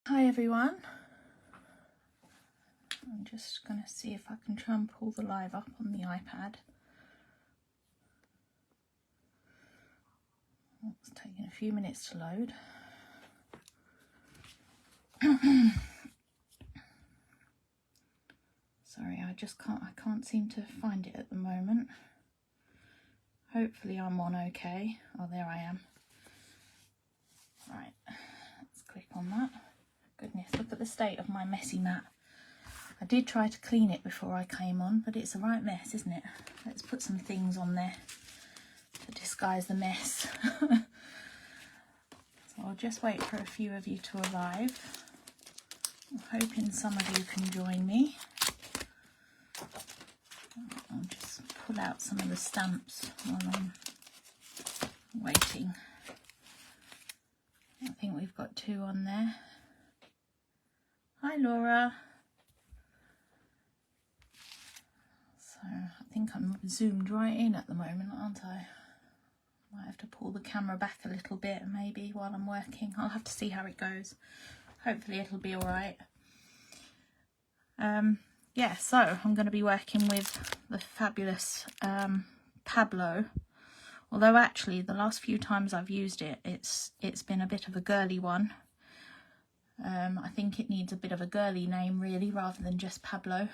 Hi everyone, I'm just going to see if I can try and pull the live up on the iPad. It's taking a few minutes to load. Sorry, I can't seem to find it at the moment. Hopefully I'm on okay. Oh, there I am. Right, let's click on that. Goodness, look at the state of my messy mat. I did try to clean it before I came on, but it's a right mess, isn't it? Let's put some things on there to disguise the mess. So I'll just wait for a few of you to arrive. I'm hoping some of you can join me. I'll just pull out some of the stamps while I'm waiting. I think we've got 2 on there. Hi Laura. So I think I'm zoomed right in at the moment, aren't I? Might have to pull the camera back a little bit maybe while I'm working. I'll have to see how it goes. Hopefully it'll be all right. Yeah, so I'm going to be working with the fabulous Pablo. Although actually the last few times I've used it, it's been a bit of a girly one. I think it needs a bit of a girly name really, rather than just Pablo.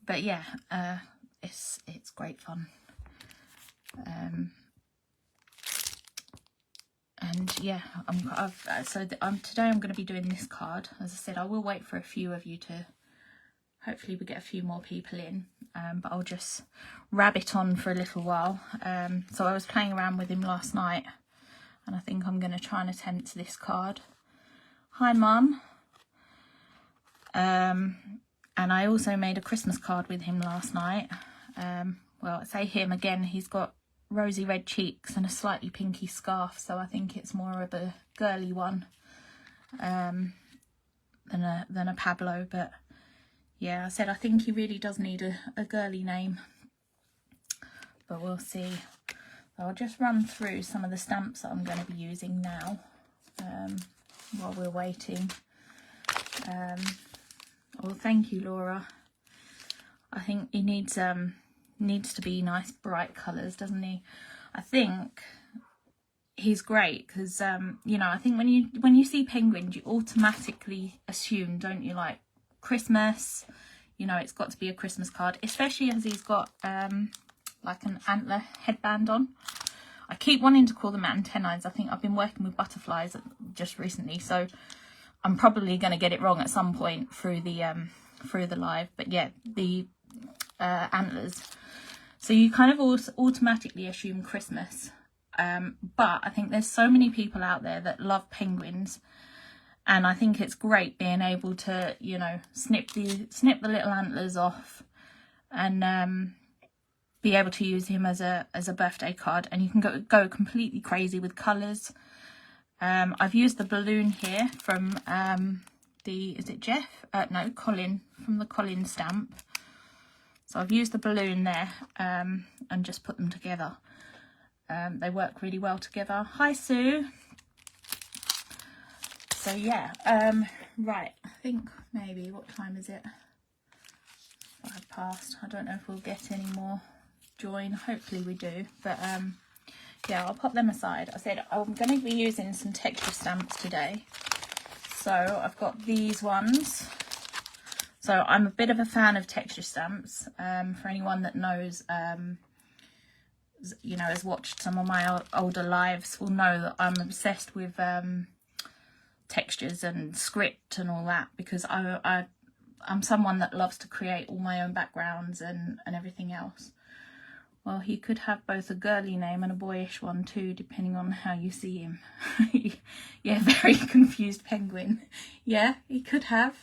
But yeah, it's great fun. And yeah, today I'm going to be doing this card. As I said, I will wait for a few of you to, hopefully we get a few more people in, but I'll just rabbit on for a little while. So I was playing around with him last night, and I think I'm going to try and attempt this card. Hi Mum. And I also made a Christmas card with him last night. Well, I say him again, he's got rosy red cheeks and a slightly pinky scarf, so I think it's more of a girly one than a Pablo. But yeah, I said I think he really does need a girly name, but we'll see. So I'll just run through some of the stamps that I'm going to be using now while we're waiting. Well, thank you, Laura. I think he needs to be nice bright colours, doesn't he? I think he's great because you know, I think when you see penguins, you automatically assume, don't you, like Christmas, you know, it's got to be a Christmas card, especially as he's got like an antler headband on. I keep wanting to call them antennae. I think I've been working with butterflies just recently, so I'm probably going to get it wrong at some point through the live. But yeah, the antlers. So you kind of automatically assume Christmas. But I think there's so many people out there that love penguins, and I think it's great being able to, you know, snip the little antlers off and be able to use him as a birthday card, and you can go completely crazy with colours. I've used the balloon here from is it Jeff? No, Colin, from the Colin stamp. So I've used the balloon there and just put them together. They work really well together. Hi Sue. So yeah, right, I think maybe, what time is it? 5 past. I don't know if we'll get any more join. Hopefully we do, but yeah, I'll pop them aside. I said I'm going to be using some texture stamps today. So I've got these ones. So I'm a bit of a fan of texture stamps. For anyone that knows, you know, has watched some of my older lives, will know that I'm obsessed with textures and script and all that, because I'm someone that loves to create all my own backgrounds and everything else. Well, he could have both a girly name and a boyish one too, depending on how you see him. Yeah, very confused penguin. Yeah, he could have.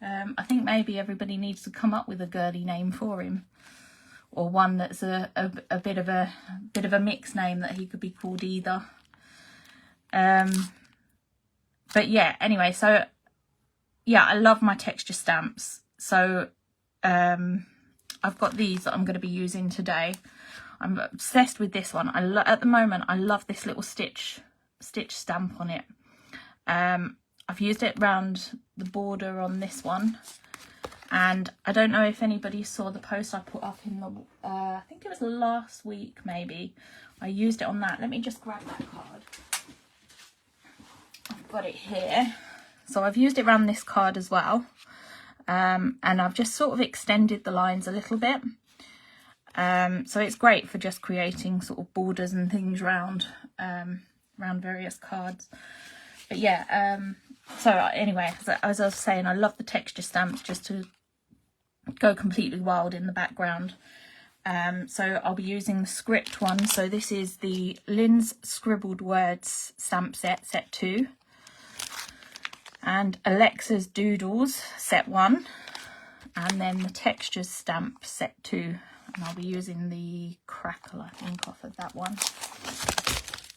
I think maybe everybody needs to come up with a girly name for him, or one that's a bit of a mixed name that he could be called either. But yeah, anyway, so yeah, I love my texture stamps. So I've got these that I'm going to be using today. I'm obsessed with this one. At the moment I love this little stitch stamp on it. I've used it around the border on this one, and I don't know if anybody saw the post I put up in the I think it was last week maybe. I used it on that. Let me just grab that card. I've got it here. So I've used it around this card as well, and I've just sort of extended the lines a little bit. So it's great for just creating sort of borders and things around various cards. But yeah, so anyway, as I was saying, I love the texture stamps just to go completely wild in the background. So I'll be using the script one. So this is the Lynn's Scribbled Words stamp set 2, and Alexa's Doodles set 1, and then the textures stamp set 2. And I'll be using the Crackle, I think, off of that one.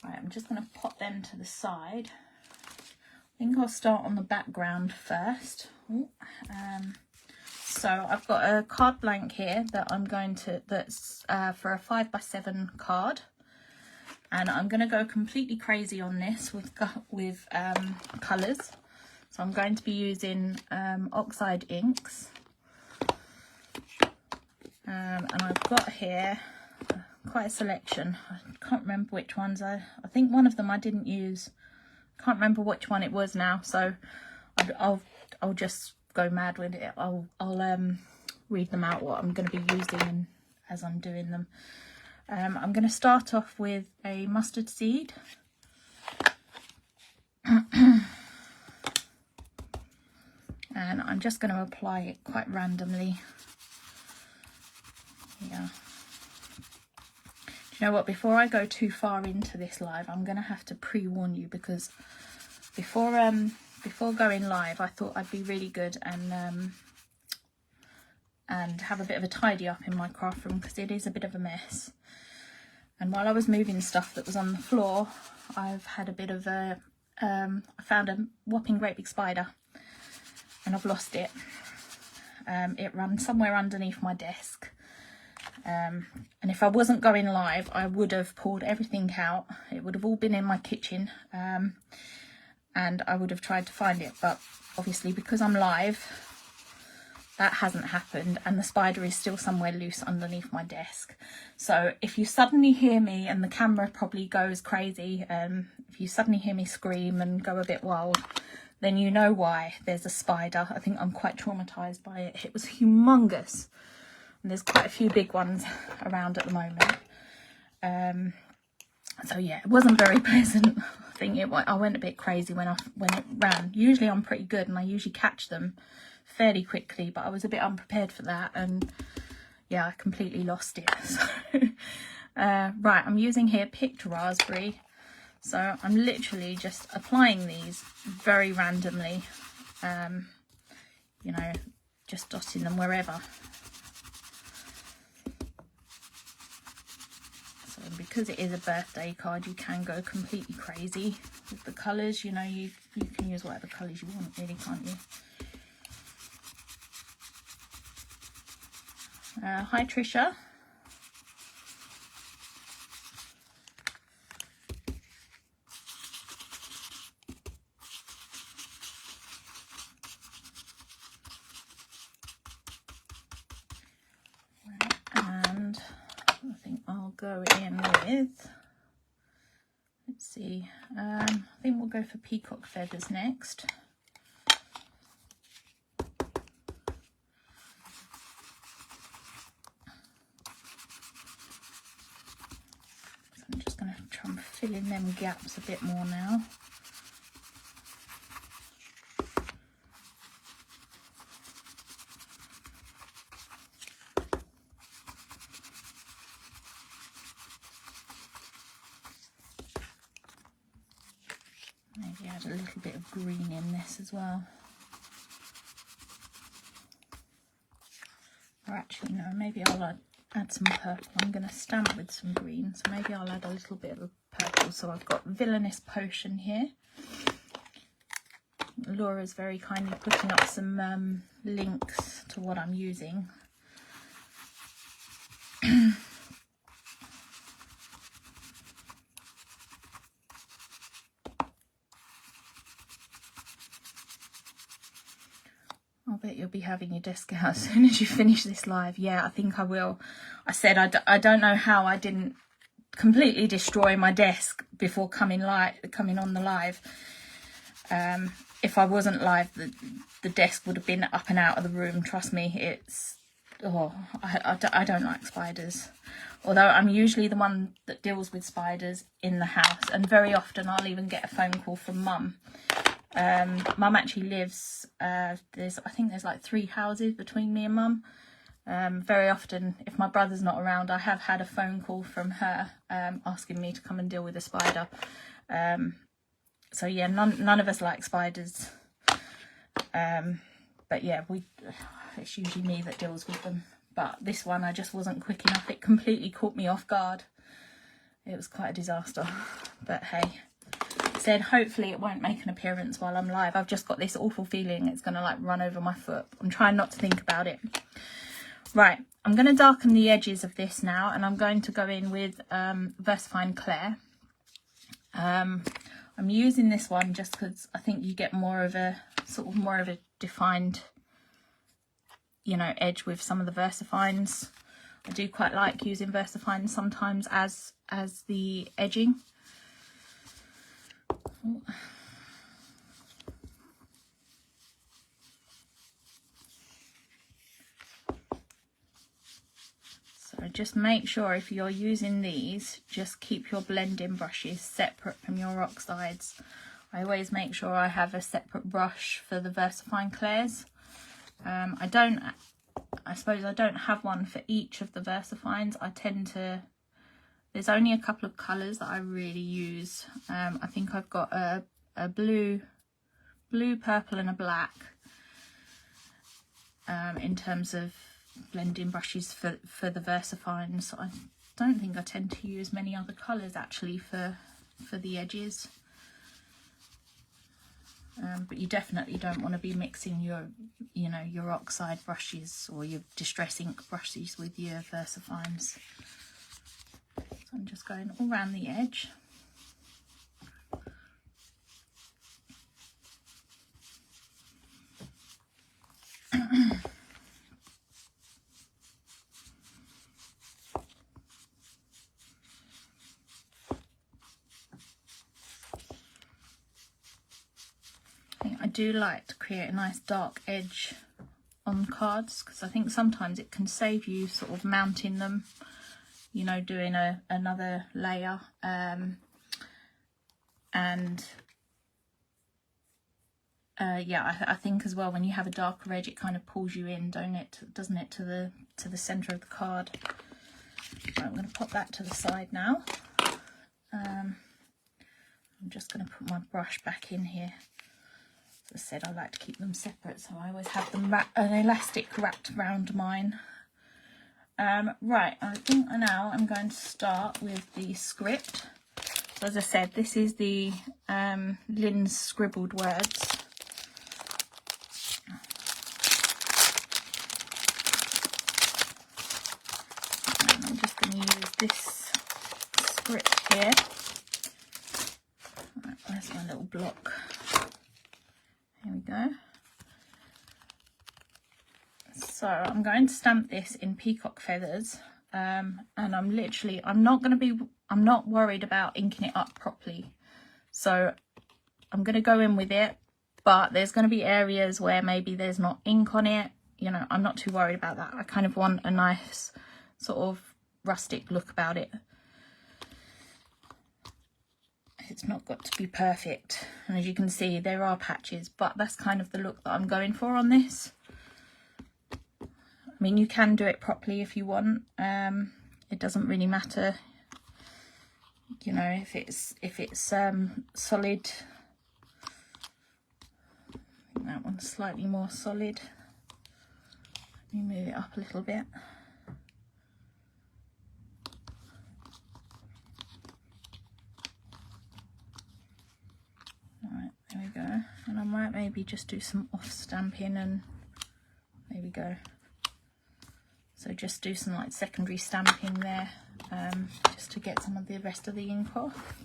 Right, I'm just going to pop them to the side. I think I'll start on the background first. So I've got a card blank here that I'm going to, that's for a 5x7 card. And I'm going to go completely crazy on this with colours. So I'm going to be using oxide inks. And I've got here quite a selection. I can't remember which ones. I think one of them I didn't use. Can't remember which one it was now, so I'll just go mad with it. I'll read them out what I'm going to be using as I'm doing them. I'm going to start off with a mustard seed. And I'm just going to apply it quite randomly. Yeah. Do you know what? Before I go too far into this live, I'm going to have to pre-warn you, because before going live, I thought I'd be really good and have a bit of a tidy up in my craft room, because it is a bit of a mess. And while I was moving stuff that was on the floor, I've had a bit of a I found a whopping great big spider, and I've lost it. It ran somewhere underneath my desk. And if I wasn't going live, I would have pulled everything out. It would have all been in my kitchen, and I would have tried to find it, but obviously because I'm live, that hasn't happened, and the spider is still somewhere loose underneath my desk. So if you suddenly hear me, and the camera probably goes crazy, if you suddenly hear me scream and go a bit wild, then you know why. There's a spider. I think I'm quite traumatized by it. It was humongous. And there's quite a few big ones around at the moment. So yeah, it wasn't very pleasant. I think I went a bit crazy when it ran. Usually I'm pretty good and I usually catch them fairly quickly, but I was a bit unprepared for that, and yeah, I completely lost it. So right, I'm using here picked raspberry. So I'm literally just applying these very randomly, you know, just dotting them wherever. Because it is a birthday card, you can go completely crazy with the colours. You know, you can use whatever colours you want, really, can't you? Hi Trisha. And I think I'll go in with, let's see, I think we'll go for peacock feathers next. So I'm just going to try and fill in them gaps a bit more now. Maybe add a little bit of green in this as well. Or actually no, maybe I'll add some purple. I'm going to stamp with some green, so maybe I'll add a little bit of purple. So I've got Villainous Potion here. Laura's very kindly putting up some links to what I'm using. I'll bet you'll be having your desk out as soon as you finish this live. Yeah, I think I will. I said I don't know how I didn't completely destroy my desk before coming on the live. If I wasn't live, the desk would have been up and out of the room. Trust me, it's... Oh, I don't like spiders. Although I'm usually the one that deals with spiders in the house. And very often I'll even get a phone call from Mum. Mum actually lives... I think there's like 3 houses between me and Mum. Very often, if my brother's not around, I have had a phone call from her asking me to come and deal with a spider. So yeah, none of us like spiders. But yeah, it's usually me that deals with them. But this one, I just wasn't quick enough. It completely caught me off guard. It was quite a disaster. But hey, said hopefully it won't make an appearance while I'm live. I've just got this awful feeling it's going to like run over my foot. I'm trying not to think about it. Right, I'm going to darken the edges of this now, and I'm going to go in with VersaFine Clair. I'm using this one just because I think you get more of a defined, you know, edge with some of the VersaFines. I do quite like using VersaFine sometimes as the edging. So just make sure if you're using these, just keep your blending brushes separate from your oxides. I always make sure I have a separate brush for the VersaFine Clairs. I suppose I don't have one for each of the VersaFines. There's only a couple of colours that I really use. I think I've got a blue, purple and a black in terms of blending brushes for the VersaFines. I don't think I tend to use many other colours actually for the edges. But you definitely don't want to be mixing your oxide brushes or your distress ink brushes with your VersaFines. So I'm just going all around the edge. I do like to create a nice dark edge on cards because I think sometimes it can save you sort of mounting them, you know, doing another layer. Yeah, I think as well when you have a darker edge, it kind of pulls you in, doesn't it, to the centre of the card. Right, I'm going to pop that to the side now. I'm just going to put my brush back in here. As I said, I like to keep them separate, so I always have them an elastic wrapped around mine. Right, I think now I'm going to start with the script. So as I said, this is the Lynn's scribbled words. And I'm just going to use this script here. Right, where's my little block? Here we go. So I'm going to stamp this in peacock feathers, and I'm not worried about inking it up properly. So I'm going to go in with it, but there's going to be areas where maybe there's not ink on it. You know, I'm not too worried about that. I kind of want a nice sort of rustic look about it. It's not got to be perfect, and as you can see there are patches, but that's kind of the look that I'm going for on this. I mean, you can do it properly if you want. It doesn't really matter, you know, if it's solid. I think that one's slightly more solid. Let me move it up a little bit. There we go, and I might maybe just do some off stamping, and there we go. So just do some like secondary stamping there, just to get some of the rest of the ink off.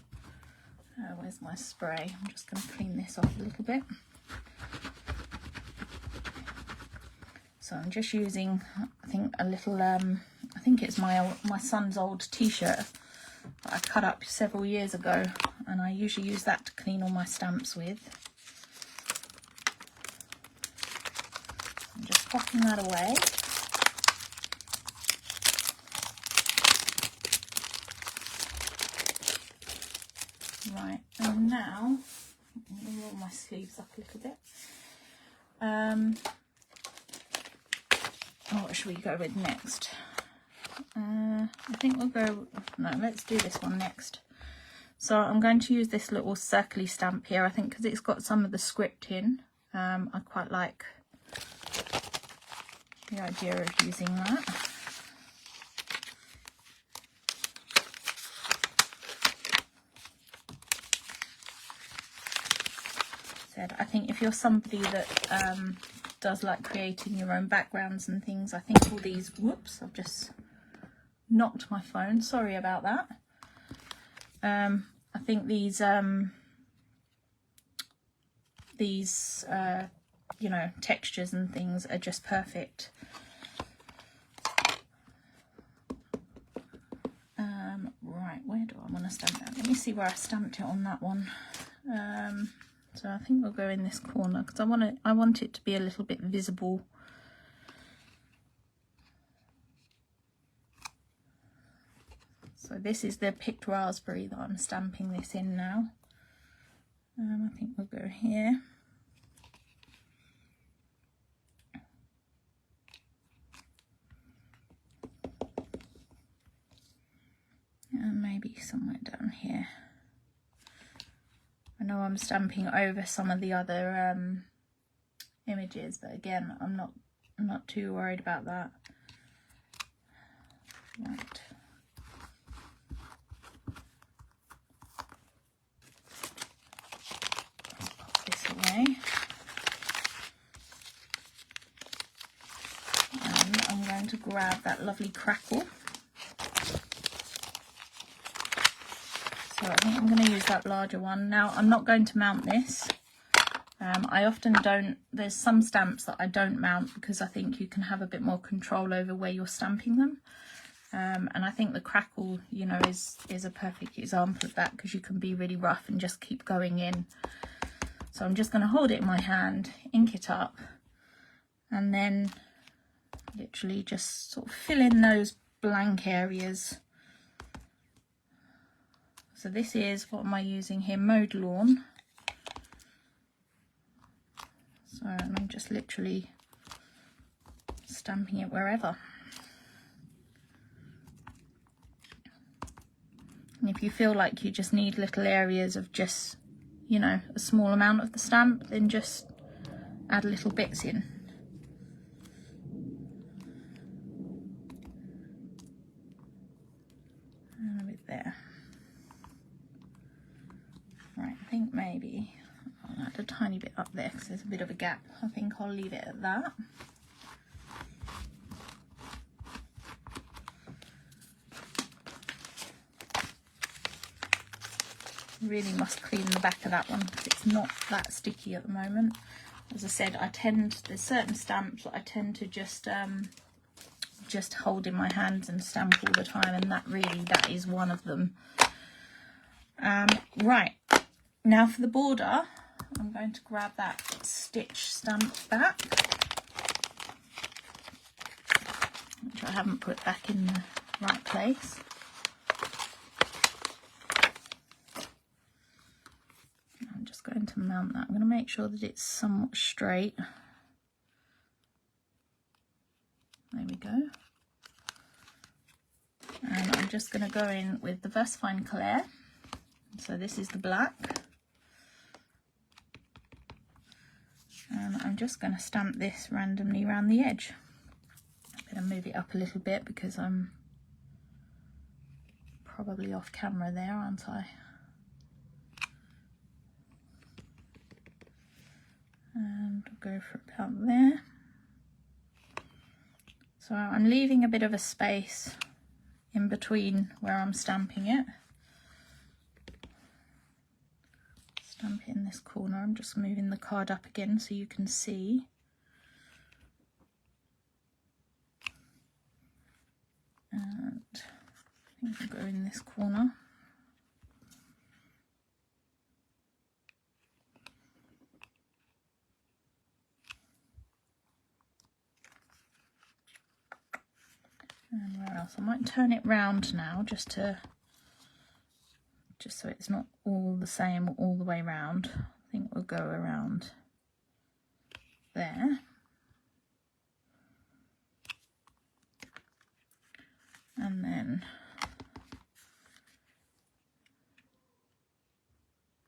Where's my spray? I'm just going to clean this off a little bit. So I'm just using, I think, a little, I think it's my son's old t-shirt that I cut up several years ago, and I usually use that to clean all my stamps with. I'm just popping that away. Right, and now I'm going to roll my sleeves up a little bit. What should we go with next? I think we'll go, no, let's do this one next. So I'm going to use this little circly stamp here, I think, because it's got some of the script in. I quite like the idea of using that. I think if you're somebody that does like creating your own backgrounds and things, I think all these, whoops, I've just knocked my phone, sorry about that. I think these you know, textures and things are just perfect. Right, where do I want to stamp that? Let me see where I stamped it on that one. So I think we'll go in this corner because I want it to be a little bit visible. So this is the picked raspberry that I'm stamping this in now. I think we'll go here. And maybe somewhere down here. I know I'm stamping over some of the other images, but again, I'm not too worried about that. Right. Let's pop this away. And I'm going to grab that lovely crackle. So I think I'm going to use that larger one. Now, I'm not going to mount this. I often don't, there's some stamps that I don't mount because I think you can have a bit more control over where you're stamping them. And I think the crackle, you know, is a perfect example of that because you can be really rough and just keep going in. So I'm just going to hold it in my hand, ink it up, and then literally just sort of fill in those blank areas. So this is, what am I using here? Mowed lawn. So I'm just literally stamping it wherever. And if you feel like you just need little areas of just, you know, a small amount of the stamp, then just add little bits in. And a bit there. Right, I think maybe I'll add a tiny bit up there because there's a bit of a gap. I think I'll leave it at that. Really must clean the back of that one because it's not that sticky at the moment. As I said, there's certain stamps that I tend to just hold in my hands and stamp all the time, and that is one of them. Right, now for the border, I'm going to grab that stitch stamp back, which I haven't put back in the right place. I'm just going to mount that. I'm going to make sure that it's somewhat straight. There we go. And I'm just going to go in with the Versafine Clair. So this is the black. And I'm just going to stamp this randomly around the edge. I'm going to move it up a little bit because I'm probably off camera there, aren't I? And I'll go for about there. So I'm leaving a bit of a space in between where I'm stamping it. Stamp it in this corner. I'm just moving the card up again so you can see. And I think I'll go in this corner. And where else? I might turn it round now just so it's not all the same all the way round. I think we'll go around there. And then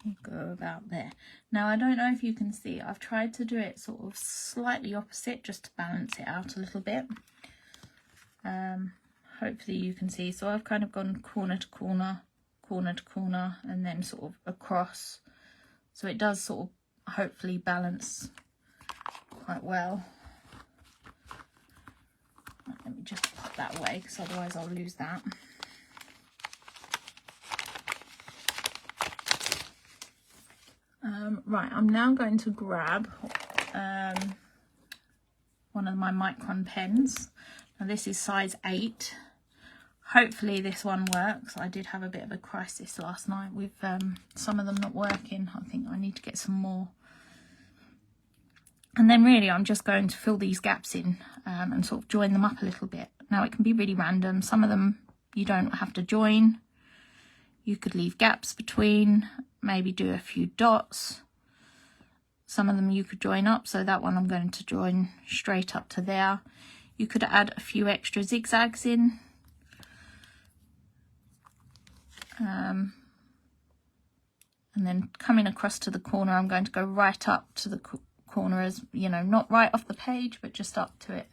we'll go about there. Now I don't know if you can see, I've tried to do it sort of slightly opposite just to balance it out a little bit. Hopefully you can see. So I've kind of gone corner to corner, corner to corner, and then sort of across. So it does sort of hopefully balance quite well. Let me just put that away because otherwise I'll lose that. Right, I'm now going to grab one of my micron pens. Now this is size 8. Hopefully this one works. I did have a bit of a crisis last night with some of them not working. I think I need to get some more. And then really I'm just going to fill these gaps in and sort of join them up a little bit. Now it can be really random. Some of them you don't have to join. You could leave gaps between, maybe do a few dots. Some of them you could join up. So that one I'm going to join straight up to there. You could add a few extra zigzags in. And then coming across to the corner, I'm going to go right up to the corner, as you know, not right off the page, but just up to it.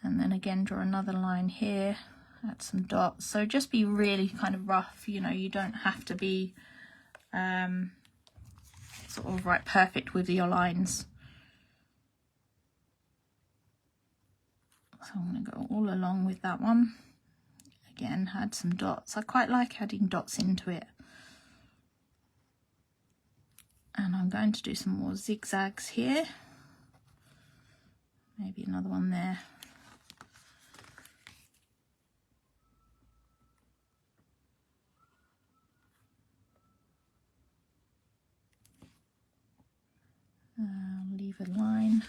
And then again, draw another line here, add some dots. So just be really kind of rough, you know, you don't have to be sort of right perfect with your lines. So I'm going to go all along with that one. Again, add some dots. I quite like adding dots into it. And I'm going to do some more zigzags here. Maybe another one there. Leave a line.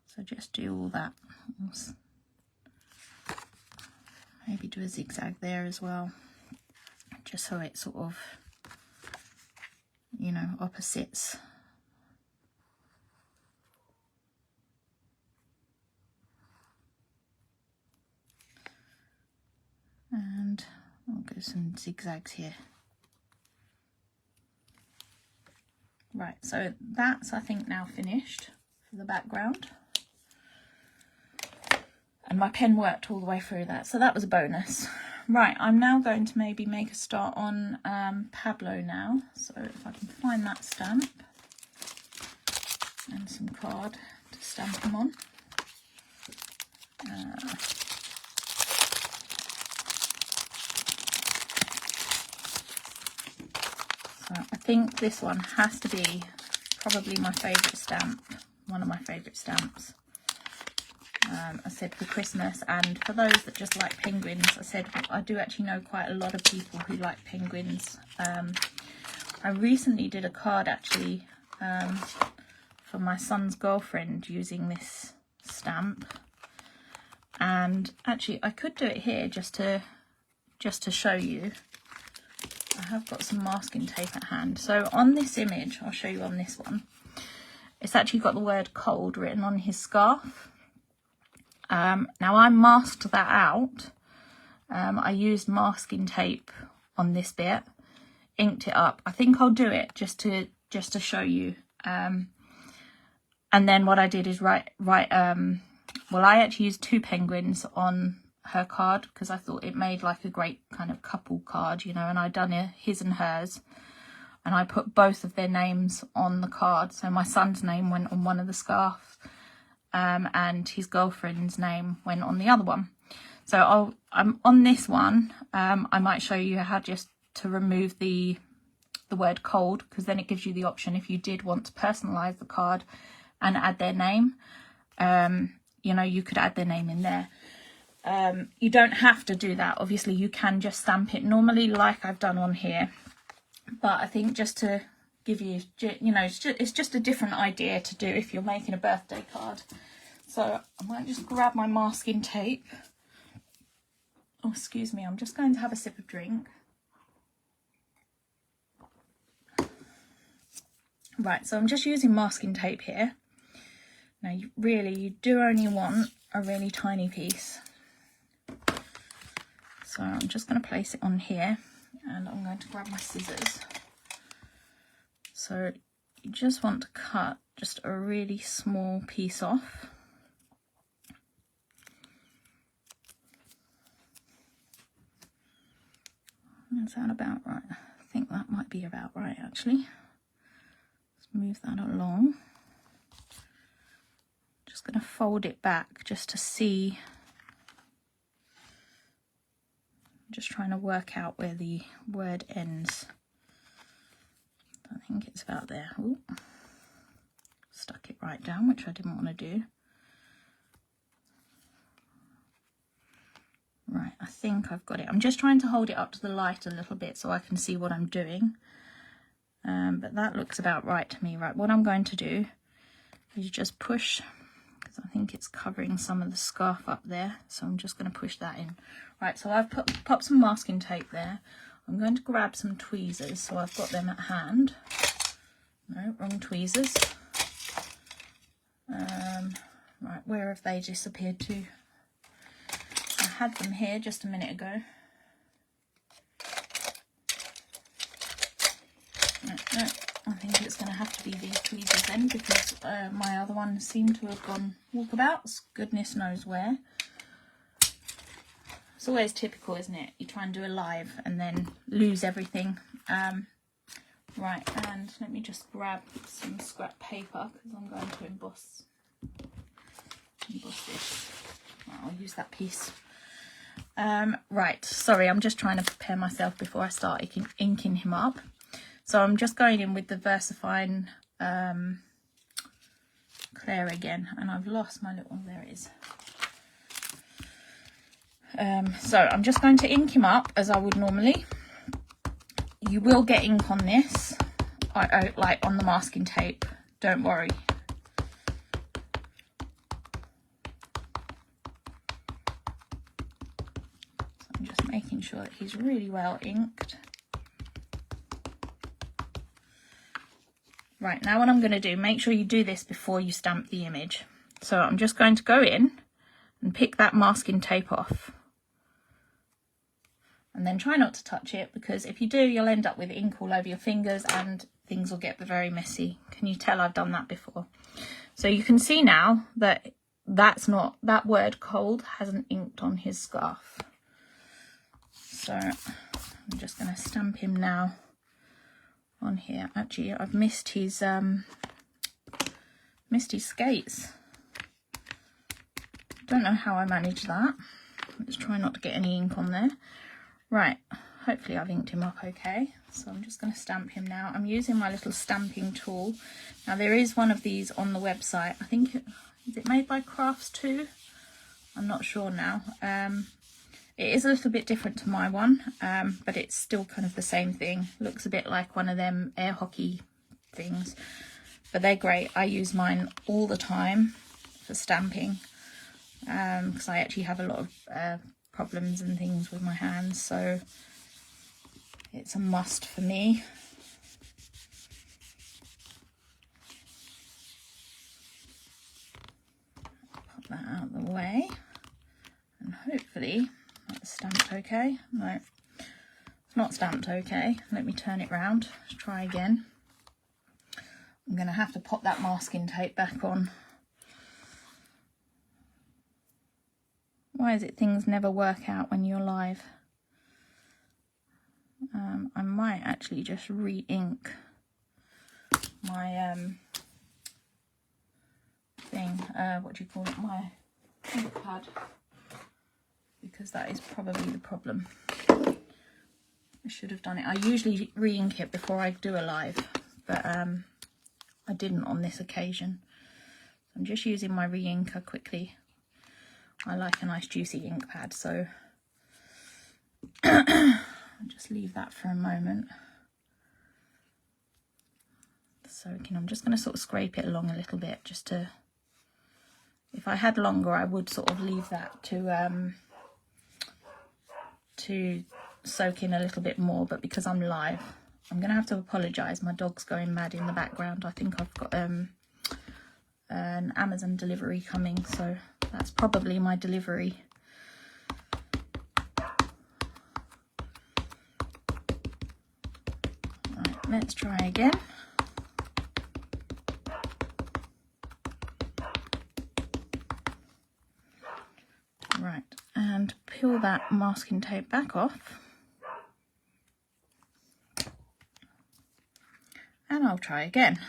So just do all that. Maybe do a zigzag there as well, just so it sort of, you know, opposites. And I'll go some zigzags here. Right, so that's, I think, now finished for the background. And my pen worked all the way through that, so that was a bonus. Right, I'm now going to maybe make a start on Pablo now. So if I can find that stamp and some card to stamp him on. So I think this one has to be probably my favourite stamp, one of my favourite stamps. I said for Christmas, and for those that just like penguins, I said I do actually know quite a lot of people who like penguins. I recently did a card actually for my son's girlfriend using this stamp, and actually I could do it here just to show you. I have got some masking tape at hand. So on this image, I'll show you on this one, it's actually got the word cold written on his scarf. Now I masked that out. I used masking tape on this bit, inked it up. I think I'll do it just to show you. And then what I did is write well, I actually used 2 penguins on her card because I thought it made like a great kind of couple card, you know, and I'd done his and hers, and I put both of their names on the card. So my son's name went on one of the scarves, and his girlfriend's name went on the other one. So I'm on this one. I might show you how just to remove the word cold, because then it gives you the option if you did want to personalize the card and add their name. You know, you could add their name in there. You don't have to do that. Obviously, you can just stamp it normally like I've done on here. But I think just to give you, you know, it's just a different idea to do if you're making a birthday card. So I might just grab my masking tape. Oh, excuse me, I'm just going to have a sip of drink. Right, so I'm just using masking tape here. Now, you do only want a really tiny piece. So I'm just going to place it on here, and I'm going to grab my scissors. So you just want to cut just a really small piece off. Does that sound about right? I think that might be about right, actually. Let's move that along. Just going to fold it back just to see. Just trying to work out where the word ends. I think it's about there. Ooh. Stuck it right down, which I didn't want to do. Right, I think I've got it. I'm just trying to hold it up to the light a little bit so I can see what I'm doing. But that looks about right to me. Right, what I'm going to do is just push, because I think it's covering some of the scarf up there. So I'm just going to push that in. Right, so I've popped some masking tape there. I'm going to grab some tweezers, so I've got them at hand. No, wrong tweezers. Right, where have they disappeared to? I had them here just a minute ago. No, I think it's going to have to be these tweezers then, because my other ones seem to have gone walkabouts, goodness knows where. It's always typical, isn't it? You try and do a live and then lose everything. Right, and let me just grab some scrap paper, because I'm going to emboss this. Right, I'll use that piece. Right, sorry, I'm just trying to prepare myself before I start inking him up. So I'm just going in with the VersaFine Claire again, and I've lost my little, there it is. So I'm just going to ink him up as I would normally. You will get ink on this, like on the masking tape, don't worry. So I'm just making sure that he's really well inked. Right, now what I'm going to do, make sure you do this before you stamp the image. So I'm just going to go in and pick that masking tape off. And then try not to touch it, because if you do, you'll end up with ink all over your fingers and things will get very messy. Can you tell I've done that before? So you can see now that that word cold hasn't inked on his scarf. So I'm just going to stamp him now on here. Actually, I've missed his skates. Don't know how I managed that. Let's try not to get any ink on there. Right, hopefully I've inked him up okay. So I'm just going to stamp him now. I'm using my little stamping tool. Now there is one of these on the website. I think, is it made by Crafty? I'm not sure now. It is a little bit different to my one, but it's still kind of the same thing. Looks a bit like one of them air hockey things, but they're great. I use mine all the time for stamping, because I actually have a lot of problems and things with my hands, so it's a must for me. Put that out of the way, and hopefully that's stamped okay. No, it's not stamped okay. Let me turn it round. Let's try again. I'm going to have to pop that masking tape back on. Why is it things never work out when you're live? I might actually just re-ink my thing, what do you call it, my ink pad, because that is probably the problem. I should have done it. I usually re-ink it before I do a live, but I didn't on this occasion. I'm just using my re-inker quickly I like a nice juicy ink pad, so I'll just leave that for a moment. Soaking. I'm just going to sort of scrape it along a little bit, just to, if I had longer I would sort of leave that to soak in a little bit more, but because I'm live I'm gonna have to apologize. My dog's going mad in the background. I think I've got an Amazon delivery coming, so that's probably my delivery. Right, let's try again. Right, and peel that masking tape back off. And I'll try again.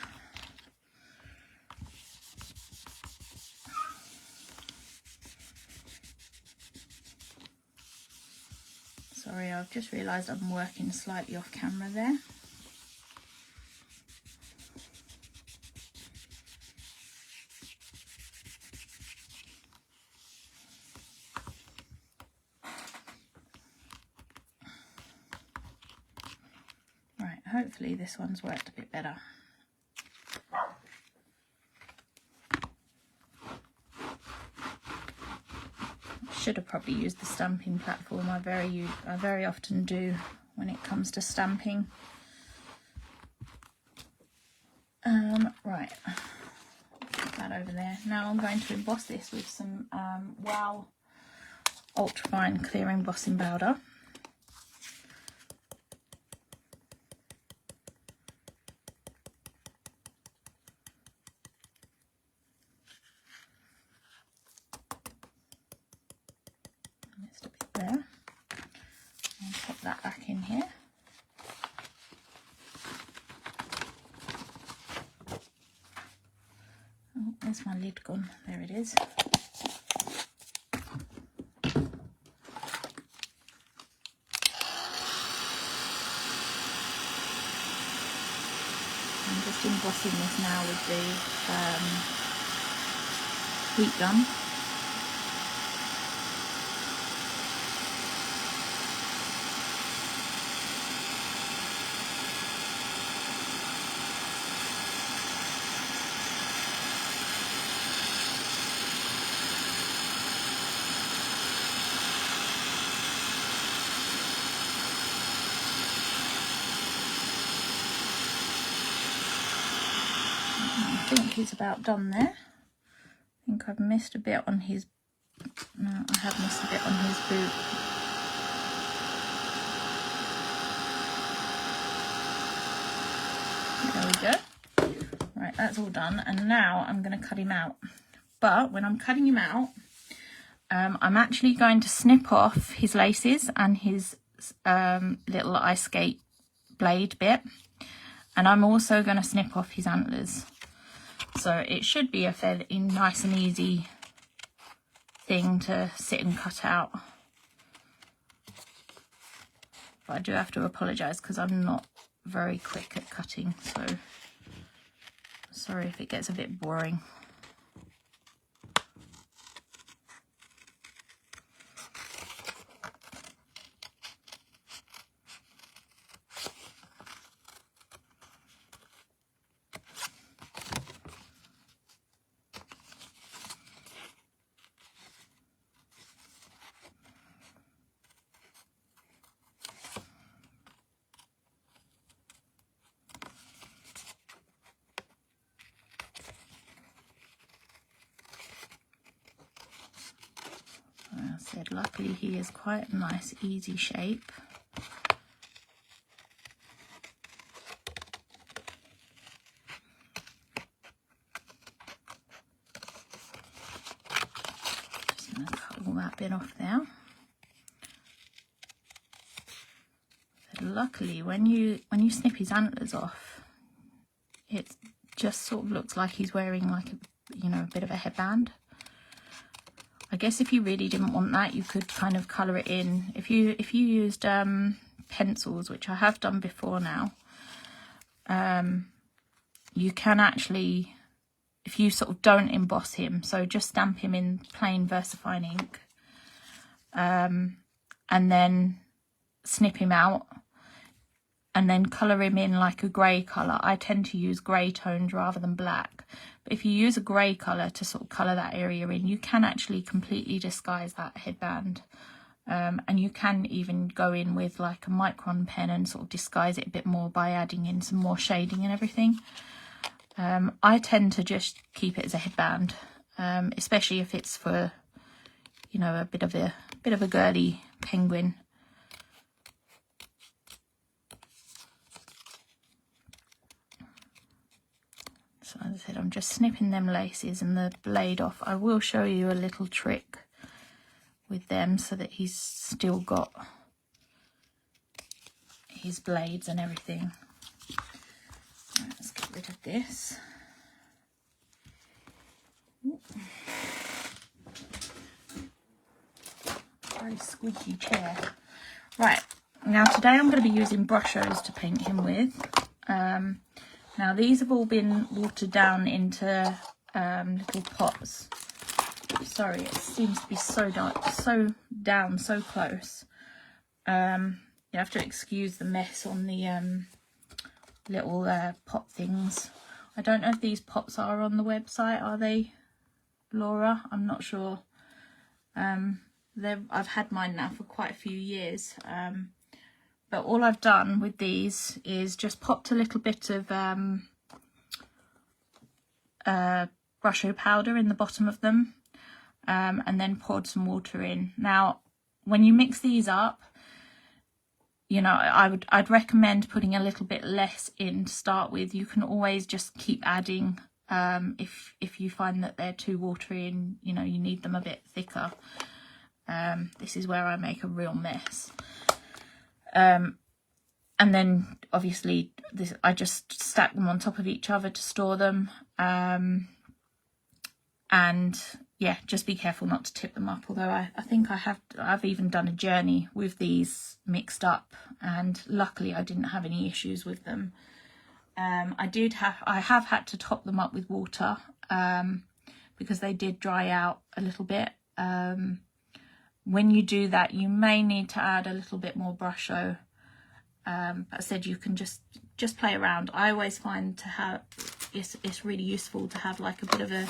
Sorry, I've just realised I'm working slightly off camera there. Right, hopefully this one's worked a bit better. Should have probably used the stamping platform. I very often do when it comes to stamping. Right, put that over there. Now I'm going to emboss this with some Wow Ultra Fine Clear Embossing Powder. Just a bit there. I'll pop that back in here. Oh, where's my lid gone? There it is. I'm just embossing this now with the heat gun. I think he's about done there. I think I've missed a bit on his, no, I have missed a bit on his boot. There we go. Right, that's all done, and now I'm going to cut him out. But when I'm cutting him out, I'm actually going to snip off his laces and his little ice skate blade bit, and I'm also going to snip off his antlers. So it should be a fairly nice and easy thing to sit and cut out. But I do have to apologise because I'm not very quick at cutting, so sorry if it gets a bit boring. I said, luckily he is quite a nice easy shape. Just going to cut all that bit off now. So luckily when you snip his antlers off, it just sort of looks like he's wearing like a bit of a headband. I guess if you really didn't want that, you could kind of colour it in. If you used pencils, which I have done before now, you can actually if you sort of don't emboss him, so just stamp him in plain VersaFine ink, and then snip him out, and then colour him in like a grey colour. I tend to use grey tones rather than black. But if you use a grey colour to sort of colour that area in, you can actually completely disguise that headband. And you can even go in with like a micron pen and sort of disguise it a bit more by adding in some more shading and everything. I tend to just keep it as a headband, especially if it's for, you know, a bit of a girly penguin. So as I said, I'm just snipping them laces and the blade off. I will show you a little trick with them so that he's still got his blades and everything. Right, let's get rid of this. Very squeaky chair. Right, now today I'm going to be using brushos to paint him with. Now these have all been watered down into little pots. Sorry, it seems to be so down so close. You have to excuse the mess on the little pot things. I don't know if these pots are on the website, are they, Laura? I'm not sure. I've had mine now for quite a few years. But all I've done with these is just popped a little bit of brusho powder in the bottom of them, and then poured some water in. Now, when you mix these up, you know, I'd recommend putting a little bit less in to start with. You can always just keep adding if you find that they're too watery and, you know, you need them a bit thicker. This is where I make a real mess. And then obviously I just stack them on top of each other to store them. And yeah, just be careful not to tip them up. Although I think I've even done a journey with these mixed up, and luckily I didn't have any issues with them. I have had to top them up with water because they did dry out a little bit. When you do that, you may need to add a little bit more brusho. But I said you can just play around. I always find to have it's really useful to have like a bit of a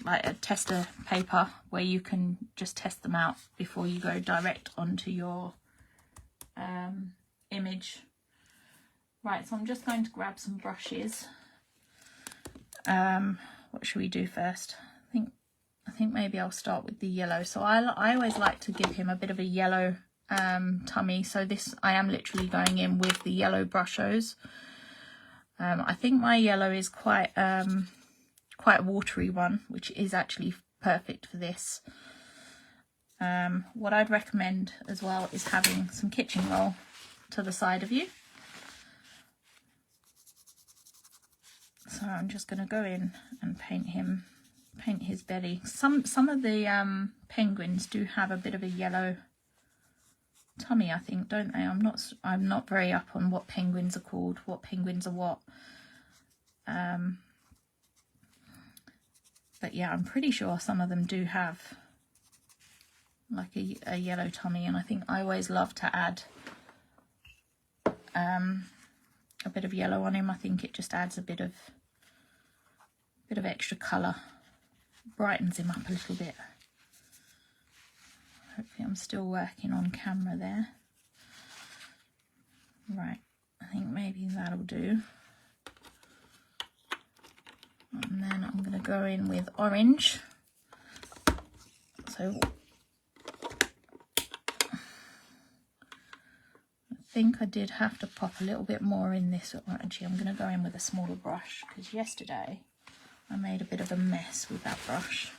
like a tester paper where you can just test them out before you go direct onto your image. Right, so I'm just going to grab some brushes. What should we do first? I think maybe I'll start with the yellow. So I always like to give him a bit of a yellow tummy. So I am literally going in with the yellow brushos. I think my yellow is quite a watery one, which is actually perfect for this. What I'd recommend as well is having some kitchen roll to the side of you. So I'm just going to go in and paint his belly. Some of the penguins do have a bit of a yellow tummy, I think, don't they? I'm not very up on what penguins are called, what penguins are what. But yeah, I'm pretty sure some of them do have like a yellow tummy, and I think I always love to add a bit of yellow on him. I think it just adds a bit of extra colour, brightens him up a little bit. Hopefully I'm still working on camera there. Right, I think maybe that'll do. And then I'm going to go in with orange. So I think I did have to pop a little bit more in this. Actually, I'm going to go in with a smaller brush because yesterday I made a bit of a mess with that brush.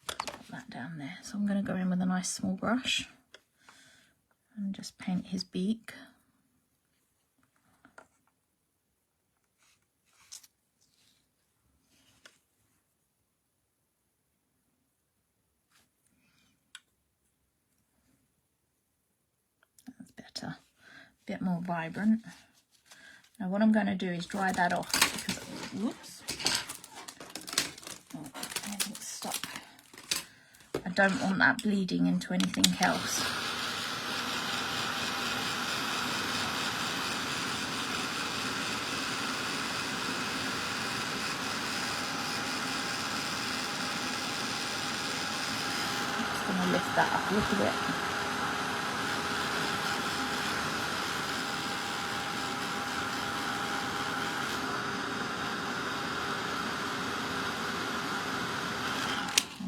Put that down there. So I'm going to go in with a nice small brush and just paint his beak. That's better. A bit more vibrant. Now what I'm going to do is dry that off because Whoops. Oh, everything's stuck. I don't want that bleeding into anything else. I'm just going to lift that up a little bit.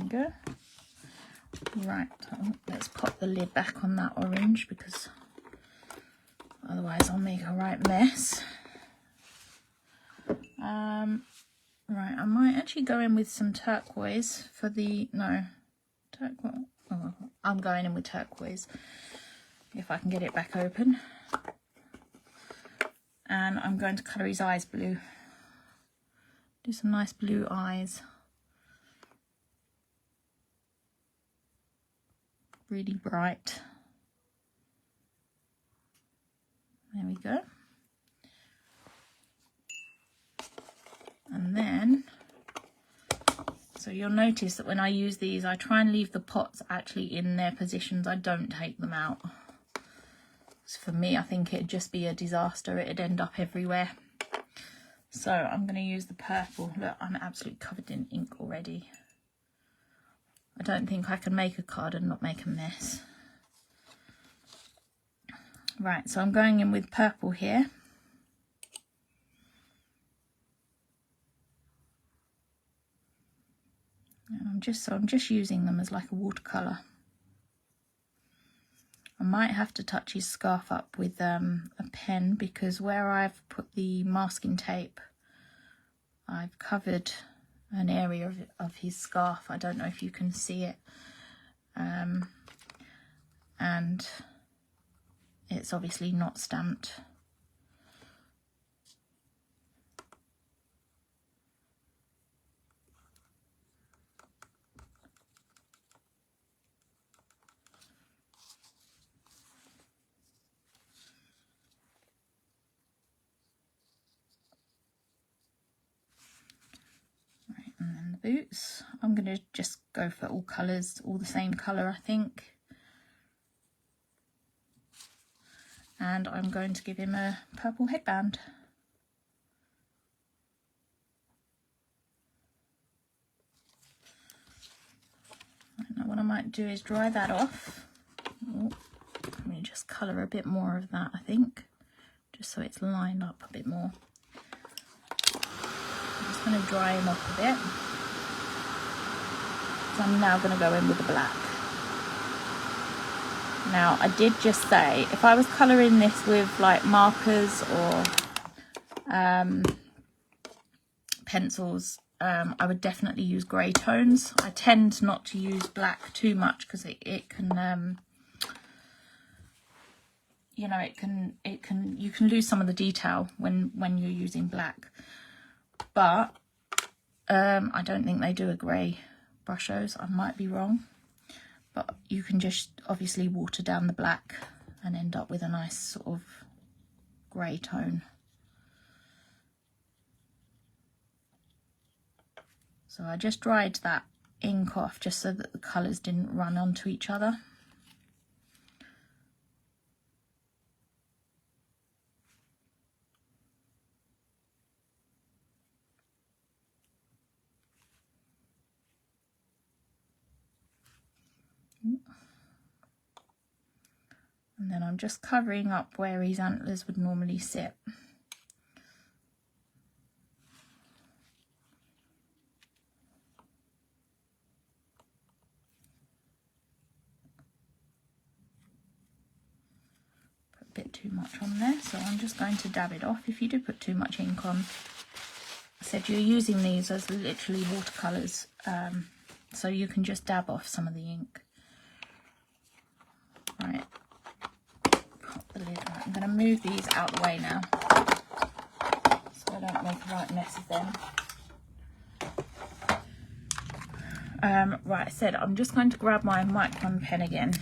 Go. Right, let's pop the lid back on that orange because otherwise I'll make a right mess. Right, I might actually go in with some turquoise for the, no, turquoise, oh, I'm going in with turquoise if I can get it back open. And I'm going to colour his eyes blue. Do some nice blue eyes. Really bright. There we go. And then, so you'll notice that when I use these, I try and leave the pots actually in their positions. I don't take them out. So for me, I think it'd just be a disaster. It'd end up everywhere. So I'm going to use the purple. Look, I'm absolutely covered in ink already. I don't think I can make a card and not make a mess. Right, so I'm going in with purple here. And I'm just using them as like a watercolour. I might have to touch his scarf up with a pen because where I've put the masking tape, I've covered an area of his scarf. I don't know if you can see it, and it's obviously not stamped. And then the boots, I'm going to just go for all colours, all the same colour I think. And I'm going to give him a purple headband. Right, now what I might do is dry that off. Oh, let me just colour a bit more of that I think, just so it's lined up a bit more. I'm just going to dry him off a bit. So I'm now going to go in with the black. Now I did just say if I was colouring this with like markers or pencils, I would definitely use grey tones. I tend not to use black too much because it can you know, you can lose some of the detail when you're using black. But I don't think they do a grey brushos. I might be wrong, but you can just obviously water down the black and end up with a nice sort of grey tone. So I just dried that ink off just so that the colours didn't run onto each other. And then I'm just covering up where his antlers would normally sit. Put a bit too much on there, so I'm just going to dab it off. If you do put too much ink on, I said you're using these as literally watercolours, so you can just dab off some of the ink. Right. The lid. Right, I'm going to move these out the way now so I don't make a right mess of them. Right, I said I'm just going to grab my micron pen again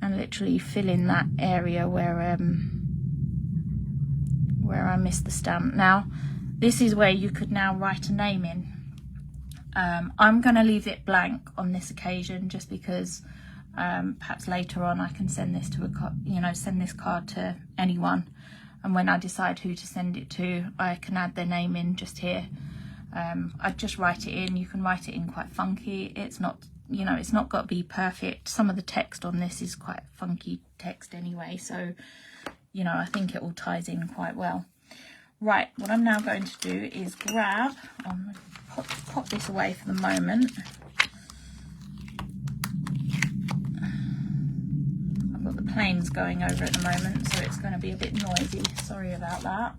and literally fill in that area where I missed the stamp. Now this is where you could now write a name in. I'm going to leave it blank on this occasion, just because perhaps later on I can send this to send this card to anyone, and when I decide who to send it to, I can add their name in just here. I'd just write it in. You can write it in quite funky. It's not, it's not got to be perfect. Some of the text on this is quite funky text anyway, so I think it all ties in quite well. Right, what I'm now going to do is grab, I'm going to pop this away for the moment. I've got the planes going over at the moment, so it's going to be a bit noisy. Sorry about that.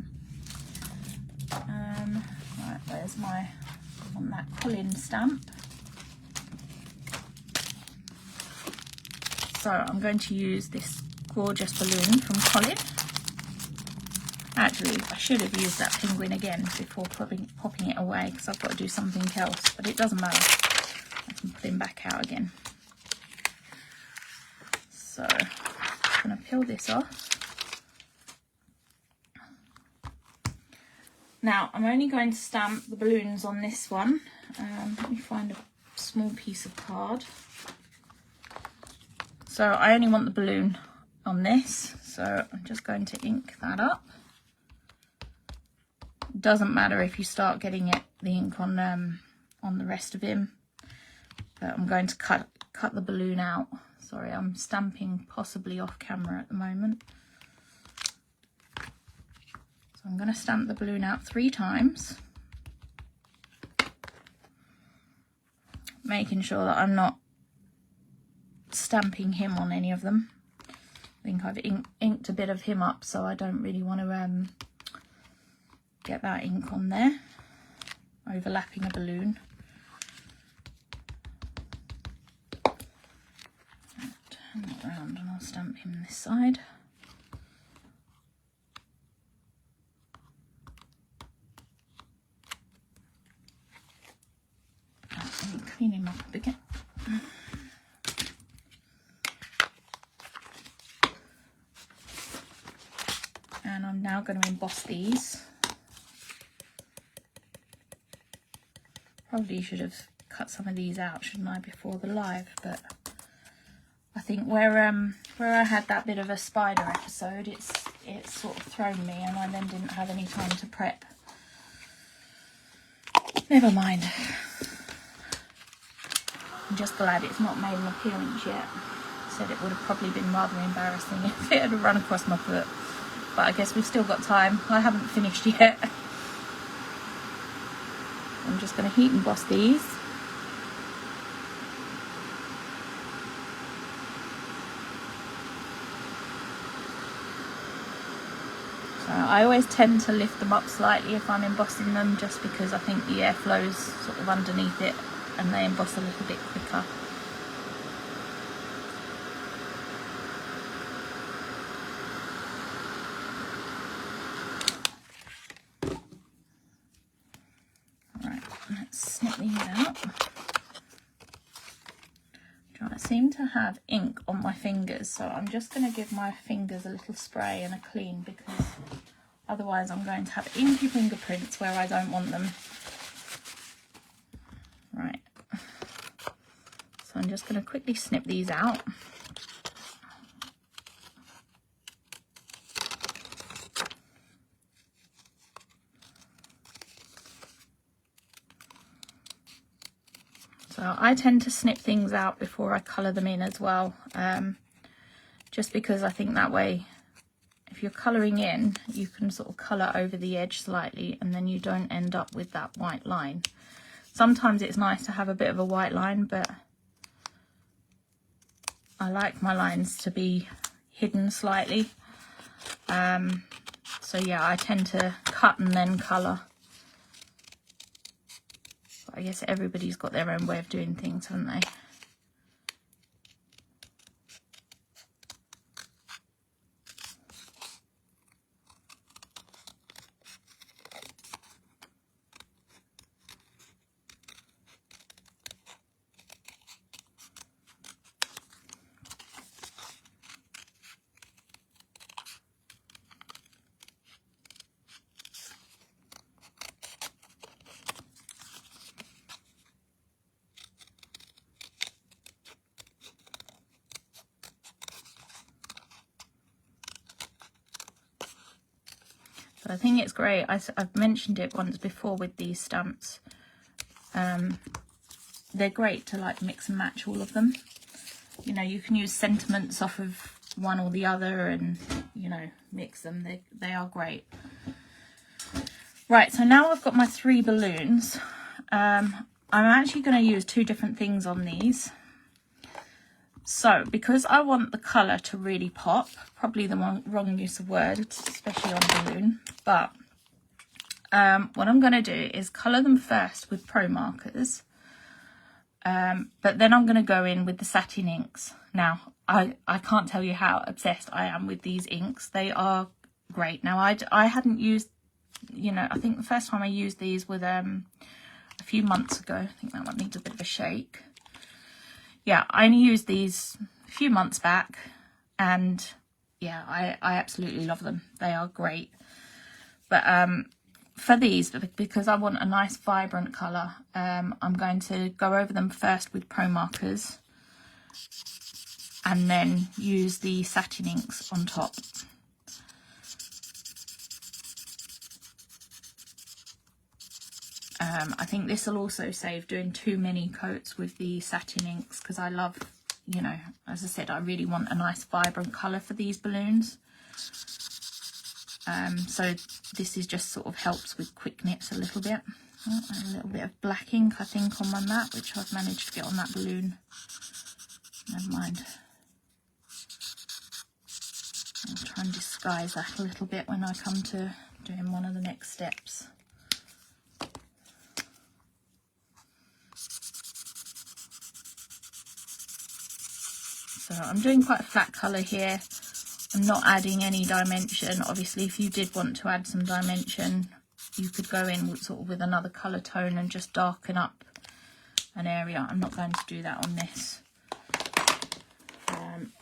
Right, where's my, on that Colin stamp. So I'm going to use this gorgeous balloon from Colin. Actually, I should have used that penguin again before popping it away, because I've got to do something else, but it doesn't matter. I can put him back out again. So I'm going to peel this off. Now I'm only going to stamp the balloons on this one. Let me find a small piece of card. So I only want the balloon on this, so I'm just going to ink that up. Doesn't matter if you start getting the ink on the rest of him, but I'm going to cut the balloon out. Sorry, I'm stamping possibly off camera at the moment. So I'm going to stamp the balloon out 3 times, making sure that I'm not stamping him on any of them. I think I've inked a bit of him up, so I don't really want to get that ink on there, overlapping a balloon. Turn that around and I'll stamp him this side. Let me clean him up a bit. And I'm now going to emboss these. Probably should have cut some of these out, shouldn't I, before the live, but I think where I had that bit of a spider episode, it's sort of thrown me, and I then didn't have any time to prep. Never mind. I'm just glad it's not made an appearance yet. Said it would have probably been rather embarrassing if it had run across my foot, but I guess we've still got time. I haven't finished yet. I'm just going to heat emboss these. So I always tend to lift them up slightly if I'm embossing them, just because I think the air flows sort of underneath it and they emboss a little bit quicker. I seem to have ink on my fingers, so I'm just going to give my fingers a little spray and a clean, because otherwise I'm going to have inky fingerprints where I don't want them. Right, so I'm just going to quickly snip these out. So I tend to snip things out before I colour them in as well, just because I think that way, if you're colouring in, you can sort of colour over the edge slightly, and then you don't end up with that white line. Sometimes it's nice to have a bit of a white line, but I like my lines to be hidden slightly. So yeah, I tend to cut and then colour. I guess everybody's got their own way of doing things, haven't they? I think it's great. I've mentioned it once before with these stamps. They're great to like mix and match all of them. You know, you can use sentiments off of one or the other and, you know, mix them. They are great. Right, so now I've got my 3 balloons. I'm actually going to use 2 different things on these. So, because I want the colour to really pop, probably the wrong use of word, especially on a balloon, but what I'm going to do is colour them first with pro markers, but then I'm going to go in with the satin inks. Now, I can't tell you how obsessed I am with these inks. They are great. Now, I hadn't used, you know, I think the first time I used these was a few months ago. I think that one needs a bit of a shake. Yeah, I only used these a few months back, and yeah, I absolutely love them. They are great. But for these, because I want a nice vibrant colour, I'm going to go over them first with pro markers and then use the satin inks on top. I think this will also save doing too many coats with the satin inks, because I love, you know, as I said, I really want a nice vibrant colour for these balloons. So this is just sort of helps with quick knits a little bit. Oh, and a little bit of black ink, I think, on my mat, which I've managed to get on that balloon. Never mind. I'll try and disguise that a little bit when I come to doing one of the next steps. So I'm doing quite a flat colour here. I'm not adding any dimension. Obviously, if you did want to add some dimension, you could go in with, sort of with another colour tone and just darken up an area. I'm not going to do that on this.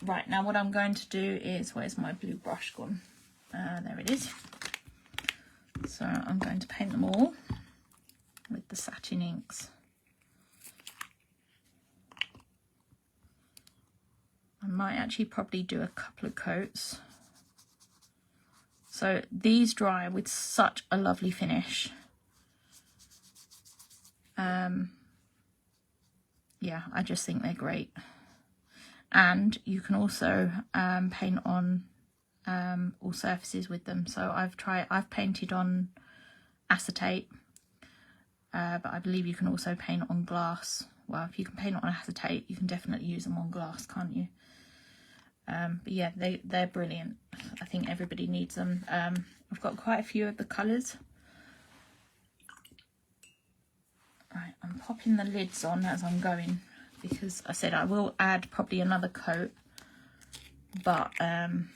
Right, now what I'm going to do is, where's my blue brush gone? There it is. So I'm going to paint them all with the satin inks. I might actually probably do a couple of coats. So these dry with such a lovely finish. Yeah, I just think they're great. And you can also paint on all surfaces with them. So I've painted on acetate, but I believe you can also paint on glass. Well, if you can paint on acetate, you can definitely use them on glass, can't you? But yeah, they're brilliant. I think everybody needs them. I've got quite a few of the colours. Right, I'm popping the lids on as I'm going, because I said I will add probably another coat, but I'm